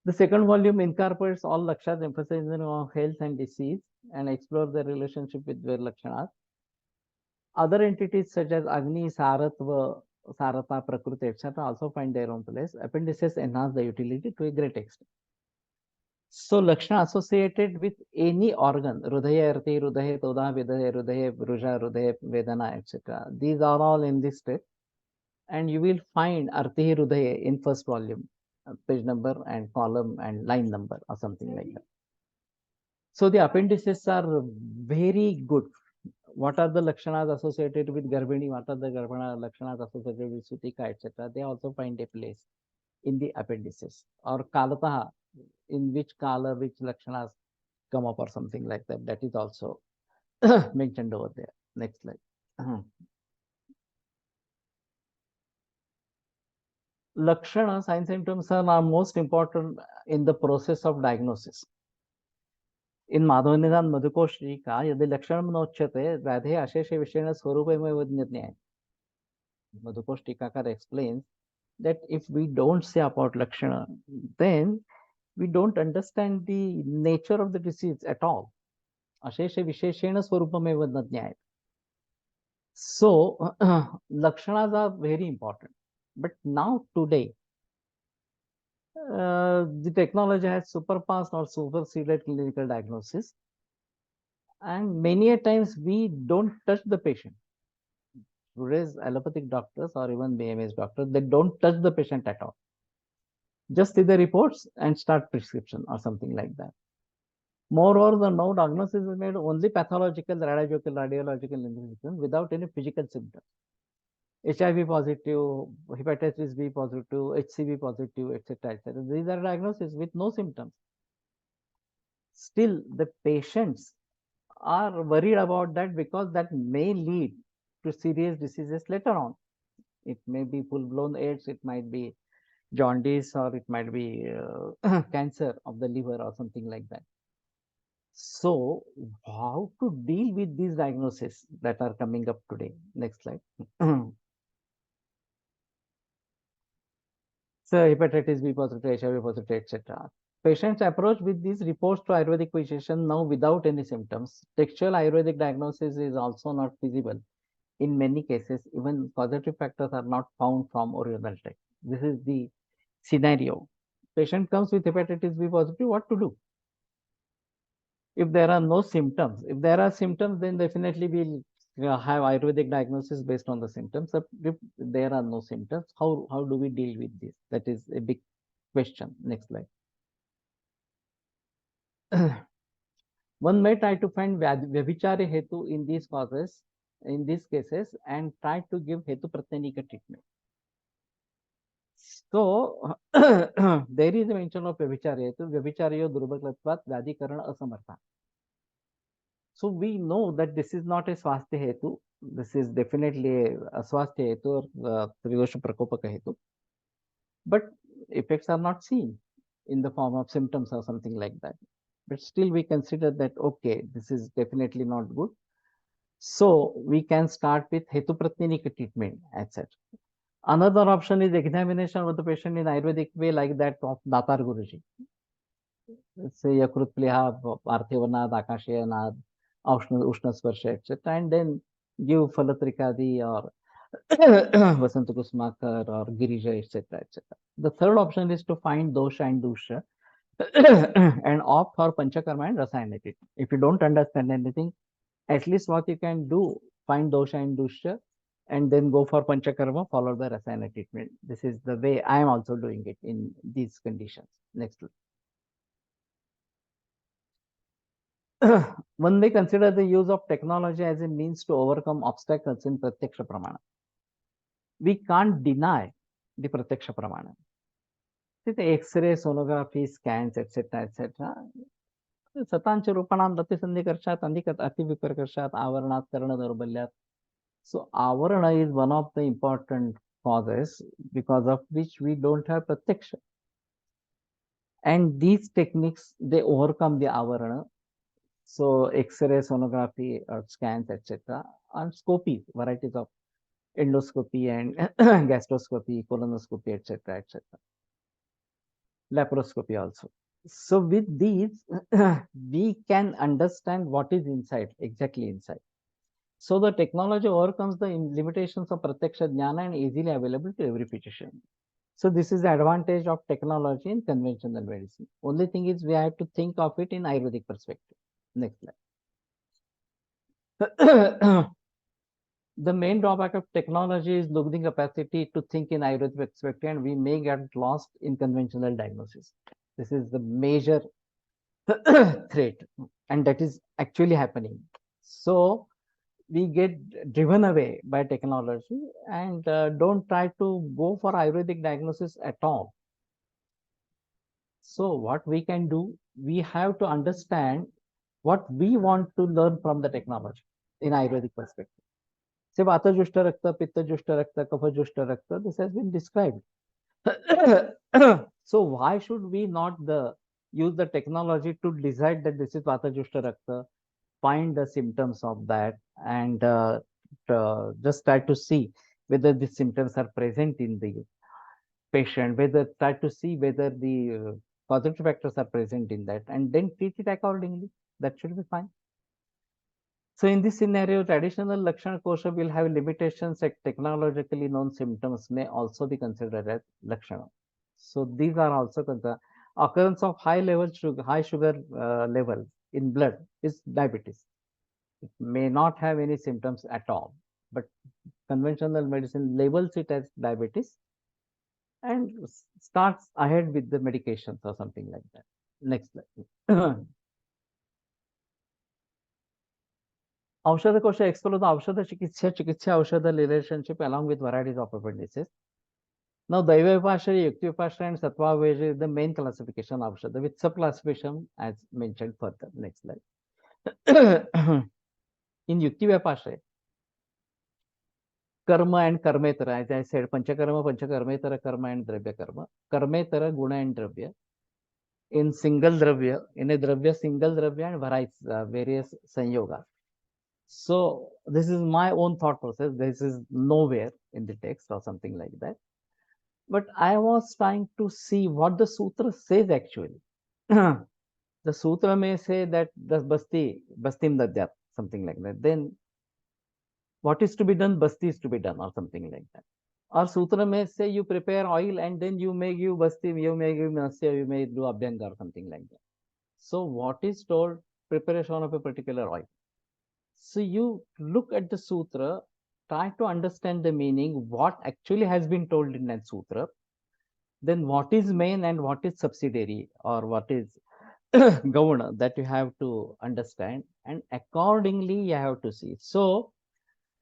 Speaker 2: The second volume incorporates all Lakshas, emphasizing on health and disease, and explores the relationship with their Lakshanas. Other entities such as Agni, Saratva, Sarata, Prakriti, etc. also find their own place. Appendices enhance the utility to a great extent. So Lakshana associated with any organ, Rudaya, Arti, Rudaya, Toda, Vidaya, Rudaya, Bruja, Rudaya, Vedana, etc. These are all in this step. And you will find Arti, Rudaya in first volume, page number and column and line number or something like that. So the appendices are very good. What are the lakshanas associated with Garbhini? What are the lakshanas associated with Sutika, etc.? They also find a place in the appendices. Or Kalataha, in which kala, which lakshanas come up or something like that. That is also mentioned over there. Next slide. Lakshana, signs and symptoms are most important in the process of diagnosis. In Madhavanidan Madhukoshika, यदि लक्षणं नोच्यते व्याधे अशेष विषयेण स्वरूपमेव ज्ञायते. Madhukosh Tikakar explains that if we don't say about Lakshana, then we don't understand the nature of the disease at all. Ashesha Visheshena Swarupameva Jnayate. So, Lakshanas are very important. But now, today, the technology has surpassed or superseded clinical diagnosis. And many a times we don't touch the patient. Today's allopathic doctors or even BMS doctors, they don't touch the patient at all. Just see the reports and start prescription or something like that. Moreover, the now diagnosis is made only pathological, radiological without any physical symptoms. HIV positive, hepatitis B positive, HCV positive, etc., etc. These are diagnoses with no symptoms. Still, the patients are worried about that because that may lead to serious diseases later on. It may be full-blown AIDS, it might be jaundice, or it might be cancer of the liver or something like that. So, how to deal with these diagnoses that are coming up today? Next slide. So, hepatitis B positive, HIV positive, etc. Patients approach with these reports to Ayurvedic physician now without any symptoms. Textual Ayurvedic diagnosis is also not feasible. In many cases, even causative factors are not found from original text. This is the scenario. Patient comes with hepatitis B positive, what to do? If there are no symptoms, if there are symptoms, then definitely we'll have Ayurvedic diagnosis based on the symptoms. If there are no symptoms, how do we deal with this? That is a big question. Next slide. One may try to find Vyabhichari Hetu in these causes, in these cases, and try to give Hetu Pratyanika treatment. So, there is a mention of Vyabhichari Hetu, Vyabhichariyo Durbhaglatvat Vyadhikarana Asamartha. So we know that this is not a swasthya hetu. This is definitely a swasthya hetu or Tridosha Prakopaka hetu. But effects are not seen in the form of symptoms or something like that. But still we consider that, okay, this is definitely not good. So we can start with Hetu Pratyanika treatment, etc. Another option is examination of the patient in Ayurvedic way, like that of Datar Guruji. Say Yakrut Pliha, Parthivanad, Akashayanad, Ushna Sparsha, etc. And then give Falatrikadi or Vasanta Kusmakar or Girija, etc., etc. The third option is to find dosha and dusha and opt for Panchakarma and Rasayana. If you don't understand anything, at least what you can do, find dosha and dusha and then go for Panchakarma followed by Rasayana treatment. This is the way I am also doing it in these conditions. Next. One may consider the use of technology as a means to overcome obstacles in Pratyaksha Pramana. We can't deny the Pratyaksha Pramana. The X-ray, sonography, scans, etc., etc. Satancha Rupanam Dati Sandhikarshat, Andikat Ativikarkarshat, Avaranat, Karana Durbalyat. So, Avarana is one of the important causes because of which we don't have Pratyaksha. And these techniques, they overcome the Avarana. So X-ray, sonography, scans, etc. And scopies, varieties of endoscopy and gastroscopy, colonoscopy, etc., etc. Laparoscopy also. So with these, we can understand what is inside, exactly inside. So the technology overcomes the limitations of Pratyaksha Jnana and easily available to every physician. So this is the advantage of technology in conventional medicine. Only thing is we have to think of it in Ayurvedic perspective. Next slide. The main drawback of technology is losing capacity to think in Ayurvedic perspective, and we may get lost in conventional diagnosis. This is the major threat, and that is actually happening. So we get driven away by technology and don't try to go for Ayurvedic diagnosis at all. So what we can do, we have to understand what we want to learn from the technology in Ayurvedic perspective. Say Vata Jushta Rakta, Pitta Jushta Rakta, Kapha Jushta Rakta, this has been described. So why should we not use the technology to decide that this is Vata-Jushta Rakta, find the symptoms of that, and just try to see whether the symptoms are present in the patient, whether try to see whether the positive factors are present in that, and then treat it accordingly. That should be fine. So in this scenario, traditional Lakshana Kosha will have limitations that technologically known symptoms may also be considered as Lakshana. So these are also considered. Occurrence of high sugar level in blood is diabetes. It may not have any symptoms at all, but conventional medicine labels it as diabetes and starts ahead with the medications or something like that. Next slide. Aushadha Kosha explores the Chikitsa Aushadha relationship along with varieties of appendices. Now, Daiva Vipashya, Yukti Vipashya, and Sattva Vipashya is the main classification of Aushadha with sub-classification as mentioned further. Next slide. In Yukti Vipashya, Karma and Karmetara, as I said, Panchakarma, Panchakarmetara, Karma and Dravya Karma. Karmetara, Guna and Dravya. In single Dravya, in a Dravya, single Dravya and various Sanyogas. So this is my own thought process. This is nowhere in the text or something like that. But I was trying to see what the sutra says actually. The sutra may say that the bastim dadyat, something like that. Then what is to be done, basti is to be done or something like that. Or sutra may say you prepare oil and then you may give basti, you may give nasya, you may do abhyanga or something like that. So what is told? Preparation of a particular oil. So you look at the sutra, try to understand the meaning, what actually has been told in that sutra, then what is main and what is subsidiary or what is governor that you have to understand, and accordingly you have to see. So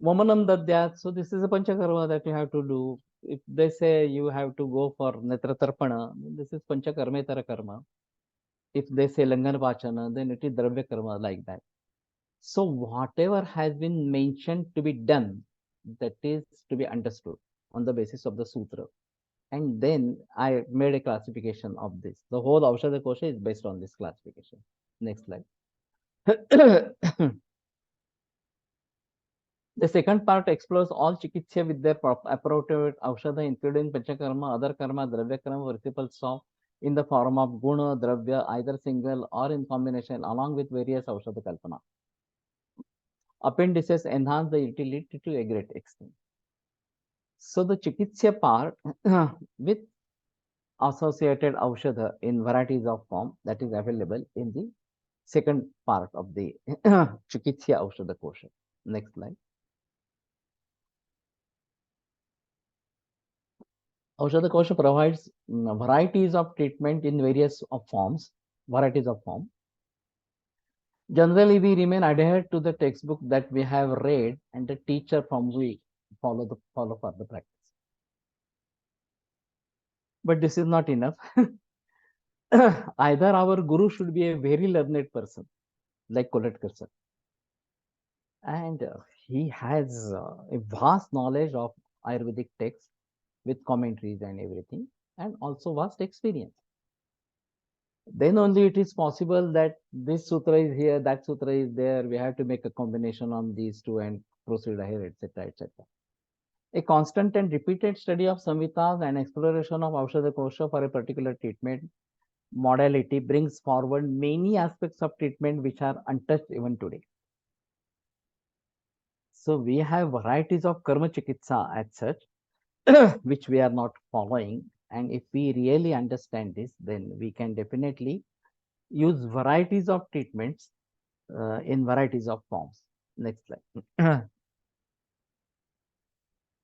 Speaker 2: Vamanam Dadyat, so this is a Panchakarma that you have to do. If they say you have to go for Netra Tarpana, this is Panchakarmetara Karma. If they say Langana Pachana, then it is Dravya Karma, like that. So whatever has been mentioned to be done, that is to be understood on the basis of the sutra. And then I made a classification of this. The whole Aushadha Kosha is based on this classification. Next slide. The second part explores all chikitsya with their appropriate Aushadha, including Panchakarma, other karma, Dravya karma, principles of in the form of Guna, Dravya, either single or in combination, along with various Aushadha Kalpana. Appendices enhance the utility to a great extent. So the chikitsya part with associated aushadha in varieties of form that is available in the second part of the chikitsya aushadha kosha. Next slide. Aushadha kosha provides varieties of treatment in various forms, varieties of form. Generally, we remain adhered to the textbook that we have read and the teacher from we follow for the practice. But this is not enough. Either our guru should be a very learned person, like Koletkar sir, and he has a vast knowledge of Ayurvedic texts with commentaries and everything, and also vast experience. Then only it is possible that this sutra is here, that sutra is there. We have to make a combination on these two and proceed ahead, etc., etc. A constant and repeated study of samhitas and exploration of Aushadha Kosha for a particular treatment modality brings forward many aspects of treatment which are untouched even today. So we have varieties of karma chikitsa as such, which we are not following. And if we really understand this, then we can definitely use varieties of treatments in varieties of forms. Next slide.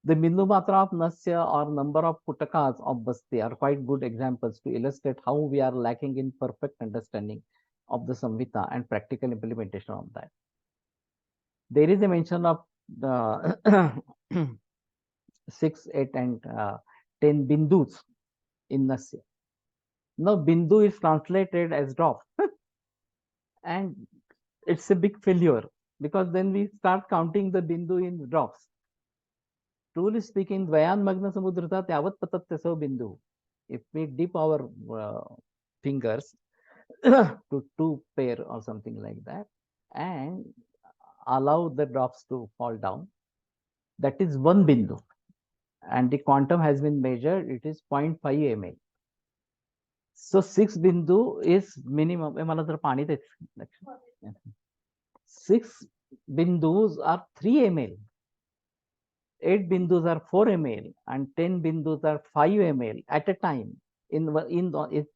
Speaker 2: The Bindu Matra of Nasya or number of Putakas of Basti are quite good examples to illustrate how we are lacking in perfect understanding of the Samhita and practical implementation of that. There is a mention of the 6, 8, and 10 Bindus in Nasya. Now, Bindu is translated as drop, and it's a big failure because then we start counting the Bindu in drops. Truly speaking, Dvayan Magna Samudrita Tavat Patat Teso Bindu. if we dip our fingers to two pair or something like that and allow the drops to fall down, that is one bindu, and the quantum has been measured, it is 0.5 ml. So 6 bindu is minimum. 6 bindus are 3 ml, 8 bindus are 4 ml, and 10 bindus are 5 ml at a time in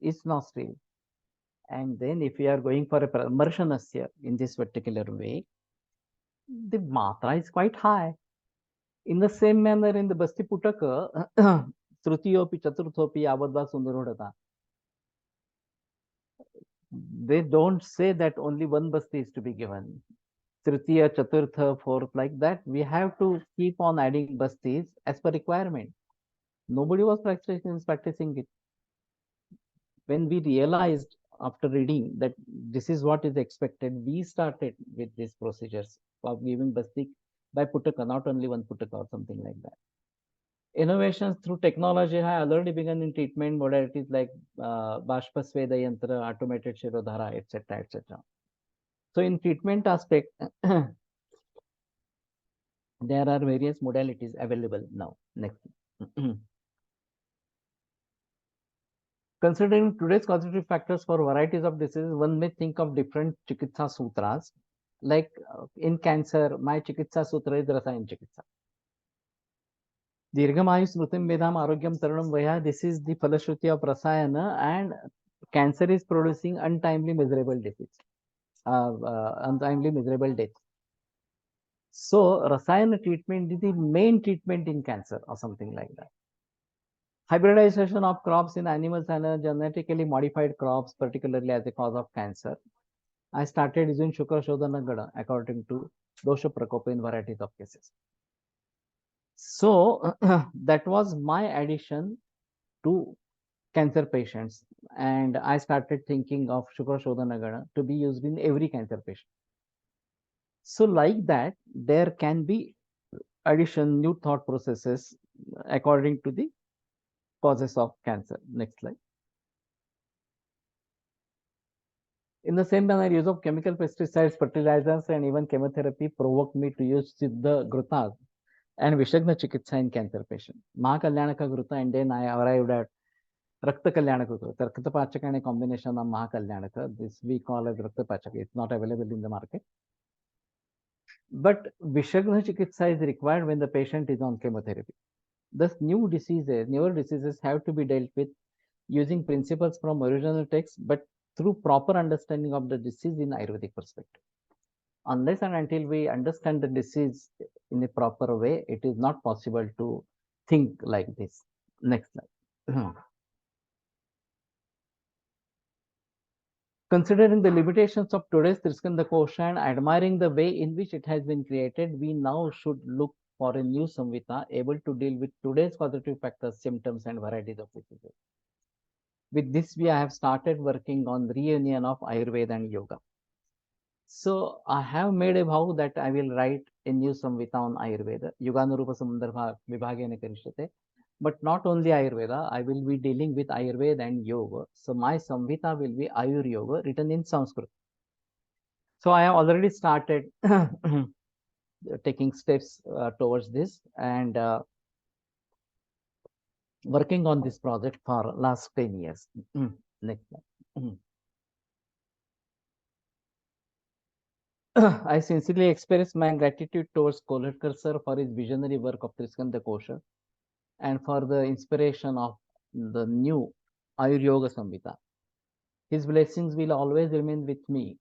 Speaker 2: each nostril. And then if we are going for a Pramarsanasya in this particular way, the matra is quite high. In the same manner, in the Basti Putaka, Trutiyopi, Chaturthopi, Avadva Sundarodata, they don't say that only one Basti is to be given. Tritiya, Chaturtha, fourth, like that. We have to keep on adding Bastis as per requirement. Nobody was practicing it. When we realized after reading that this is what is expected, we started with these procedures of giving Basti by Putaka, not only one Putaka or something like that. Innovations through technology have already begun in treatment modalities like Bashpa Sveda Yantra, automated Shirodhara, etc., etc. So in treatment aspect, there are various modalities available now. Next. Considering today's causative factors for varieties of diseases, one may think of different Chikitsa Sutras. Like in cancer, my Chikitsa Sutra is Rasayan Chikitsa. Dirghamayu Smritim Vedam Arogyam Taranam Vaya. This is the Falashruti of Rasayana, and cancer is producing untimely miserable disease, untimely miserable death. So Rasayana treatment is the main treatment in cancer or something like that. Hybridization of crops in animals and genetically modified crops, particularly as a cause of cancer. I started using Shukra Shodhana Gada according to Dosha Prakopa in varieties of cases. So that was my addition to cancer patients, and I started thinking of Shukra Shodhana Gada to be used in every cancer patient. So like that, there can be addition, new thought processes according to the causes of cancer. Next slide. In the same manner, use of chemical pesticides, fertilizers, and even chemotherapy provoked me to use Siddha Grutas and Vishagna Chikitsa in cancer patient. Mahakalyanaka Gruta, and then I arrived at Rakta Kalyanaka Gruta. Rakta Pachaka and a combination of Mahakalyanaka. This we call as Rakta Pachaka. It's not available in the market. But Vishagna Chikitsa is required when the patient is on chemotherapy. Thus, newer diseases have to be dealt with using principles from original text, but through proper understanding of the disease in Ayurvedic perspective. Unless and until we understand the disease in a proper way, it is not possible to think like this. Next slide. Considering the limitations of today's Triskandha Kosha and admiring the way in which it has been created, we now should look for a new Samhita able to deal with today's causative factors, symptoms, and varieties of diseases. With this, we have started working on the reunion of Ayurveda and Yoga. So I have made a vow that I will write a new Samhita on Ayurveda, Yuganurupa Samandarbha Vibhagena Karishate. But not only Ayurveda, I will be dealing with Ayurveda and Yoga. So my Samhita will be Ayur Yoga written in Sanskrit. So I have already started taking steps towards this and working on this project for last 10 years. Next slide. I sincerely express my gratitude towards Kolhatkar sir for his visionary work of Triskandha Kosha and for the inspiration of the new Ayur Yoga Samhita. His blessings will always remain with me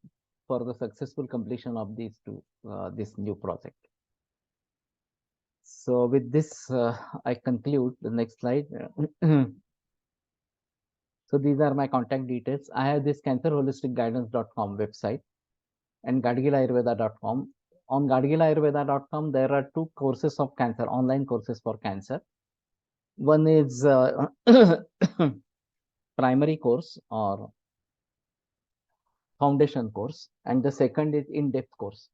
Speaker 2: for the successful completion of this new project. So with this, I conclude. The next slide. So these are my contact details. I have this cancerholisticguidance.com website and gadgilayurveda.com. On gadgilayurveda.com, there are 2 courses of cancer, online courses for cancer. One is primary course or foundation course, and the second is in-depth course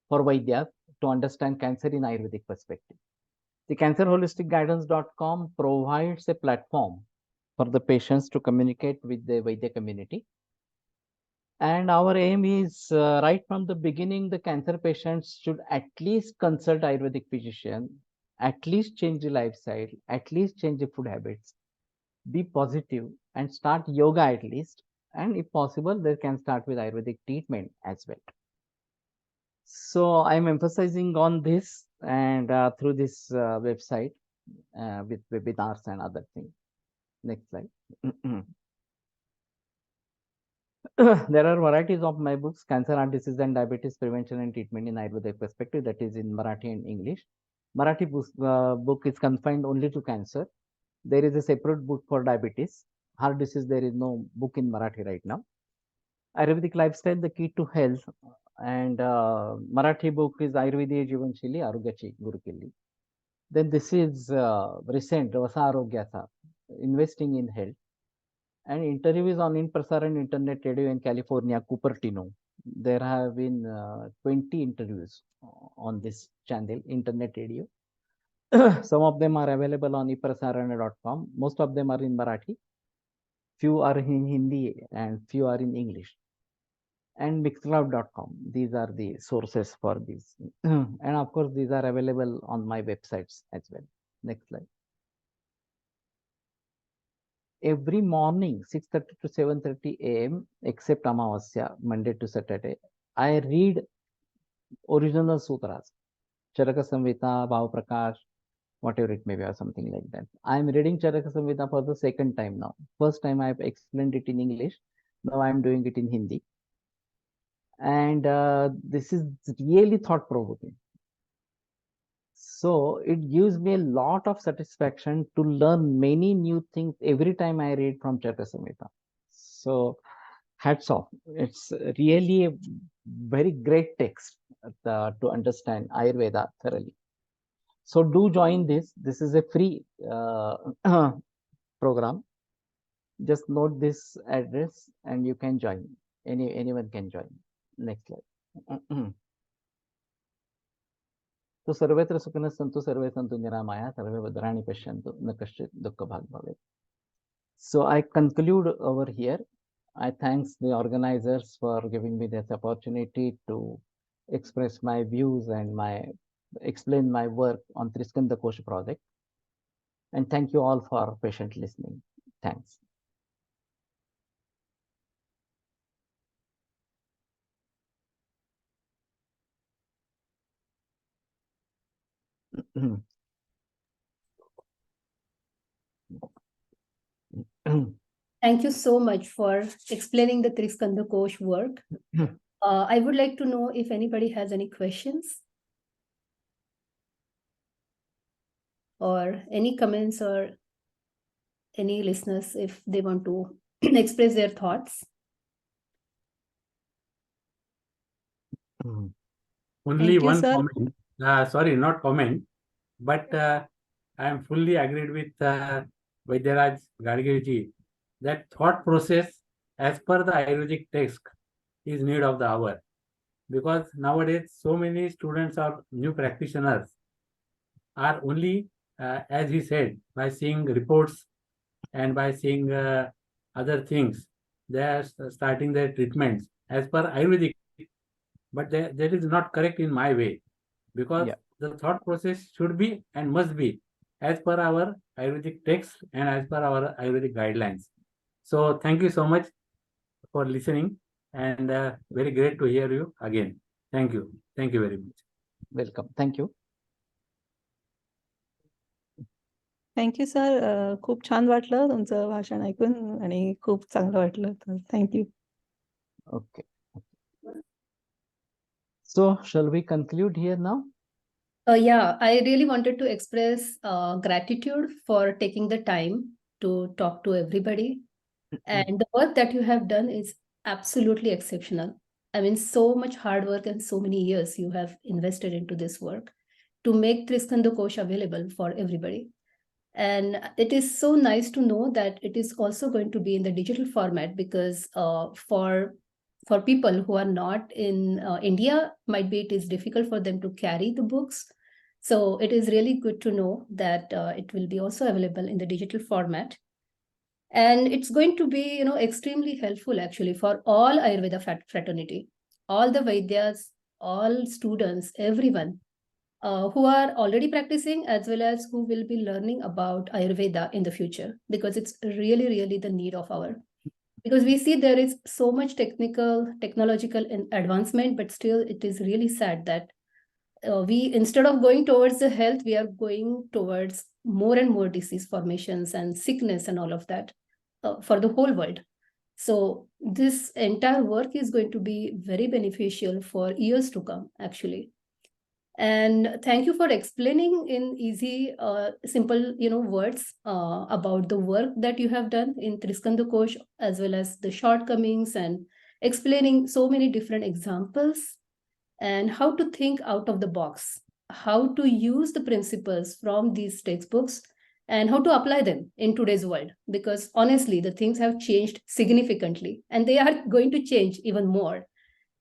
Speaker 2: for Vaidyas to understand cancer in Ayurvedic perspective. The cancerholisticguidance.com provides a platform for the patients to communicate with the Vaidya community. And our aim is right from the beginning, the cancer patients should at least consult Ayurvedic physician, at least change the lifestyle, at least change the food habits, be positive and start yoga at least. And if possible, they can start with Ayurvedic treatment as well. So I'm emphasizing on this and through this website with webinars and other things. Next slide. There are varieties of my books, Cancer, Heart Disease and Diabetes Prevention and Treatment in Ayurvedic Perspective, that is in Marathi and English. Marathi book is confined only to cancer. There is a separate book for diabetes. Heart disease, there is no book in Marathi right now. Ayurvedic Lifestyle, the Key to Health, and Marathi book is Ayurvedic Jivanshili Arogyachi Gurukilli. Then this is recent, Vasa Arogyasa, Investing in Health. And interviews on In Prasaran Internet Radio in California, Cupertino. There have been 20 interviews on this channel, Internet Radio. Some of them are available on iprasarana.com. Most of them are in Marathi. Few are in Hindi and few are in English. And mixcloud.com. These are the sources for these. And of course, these are available on my websites as well. Next slide. Every morning, 6:30 to 7:30 a.m., except Amavasya, Monday to Saturday, I read original sutras, Charaka Samhita, Bhava Prakash, whatever it may be, or something like that. I am reading Charaka Samhita for the second time now. First time I have explained it in English. Now I am doing it in Hindi. And this is really thought-provoking. So it gives me a lot of satisfaction to learn many new things every time I read from Charaka Samhita. So hats off. It's really a very great text to understand Ayurveda thoroughly. So do join this. This is a free program. Just note this address and you can join. Anyone can join. Next slide. तो सर्वत्र सुखिनः सन्तु सर्वे सन्तु निरामयाः सर्वे भद्राणि पश्यन्तु न कश्चित् दुःखभाग् भवेत्. So I conclude over here. I thanks the organizers for giving me this opportunity to express my views and explain my work on Triskandha Kosha project. And thank you all for patient listening. Thanks.
Speaker 1: Thank you so much for explaining the Triskandha Kosh work. I would like to know if anybody has any questions or any comments, or any listeners if they want to express their thoughts.
Speaker 3: Only one comment. Sorry, not comment, but I am fully agreed with Vaidyaraj Gadgil that thought process as per the Ayurvedic text is need of the hour, because nowadays so many students or new practitioners are only, as he said, by seeing reports and by seeing other things, they are starting their treatments as per Ayurvedic, but that is not correct in my way, because the thought process should be and must be as per our Ayurvedic text and as per our Ayurvedic guidelines. So thank you so much for listening, and very great to hear you again. Thank you. Thank you very much.
Speaker 2: Welcome. Thank you.
Speaker 4: Thank you sir. खूप छान वाटलं तुमचं भाषण ऐकून आणि खूप चांगलं वाटलं. तर thank you.
Speaker 2: Okay. So shall we conclude here now?
Speaker 1: Yeah, I really wanted to express gratitude for taking the time to talk to everybody. And the work that you have done is absolutely exceptional. I mean, so much hard work and so many years you have invested into this work to make Triskandha Kosh available for everybody. And it is so nice to know that it is also going to be in the digital format, because for people who are not in India, might be it is difficult for them to carry the books. So it is really good to know that it will be also available in the digital format. And it's going to be, extremely helpful actually for all Ayurveda fraternity, all the Vaidyas, all students, everyone who are already practicing as well as who will be learning about Ayurveda in the future, because it's really, really the need of our, because we see there is so much technological advancement, but still it is really sad that we, instead of going towards the health, we are going towards more and more disease formations and sickness and all of that for the whole world. So this entire work is going to be very beneficial for years to come, actually. And thank you for explaining in easy, simple, words about the work that you have done in Triskandha Kosha, as well as the shortcomings, and explaining so many different examples and how to think out of the box, how to use the principles from these textbooks and how to apply them in today's world. Because honestly, the things have changed significantly and they are going to change even more,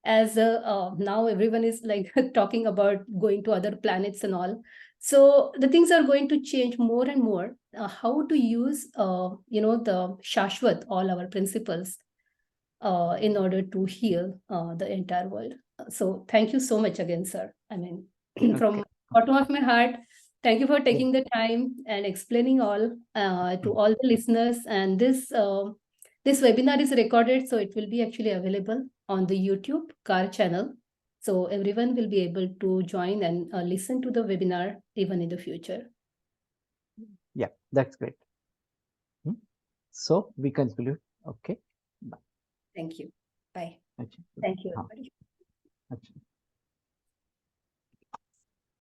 Speaker 1: as now everyone is like talking about going to other planets and all. So the things are going to change more and more. How to use, the Shashwat, all our principles, in order to heal the entire world. So thank you so much again, sir. I mean, from bottom of my heart, thank you for taking the time and explaining all to all the listeners. And this webinar is recorded, so it will be actually available on the YouTube CAR channel. So everyone will be able to join and listen to the webinar even in the future.
Speaker 2: Yeah, that's great. So we conclude. Okay. Bye.
Speaker 1: Thank you. Bye.
Speaker 2: Achha.
Speaker 1: Thank you,
Speaker 2: हाँ.
Speaker 1: everybody.
Speaker 2: अच्छा.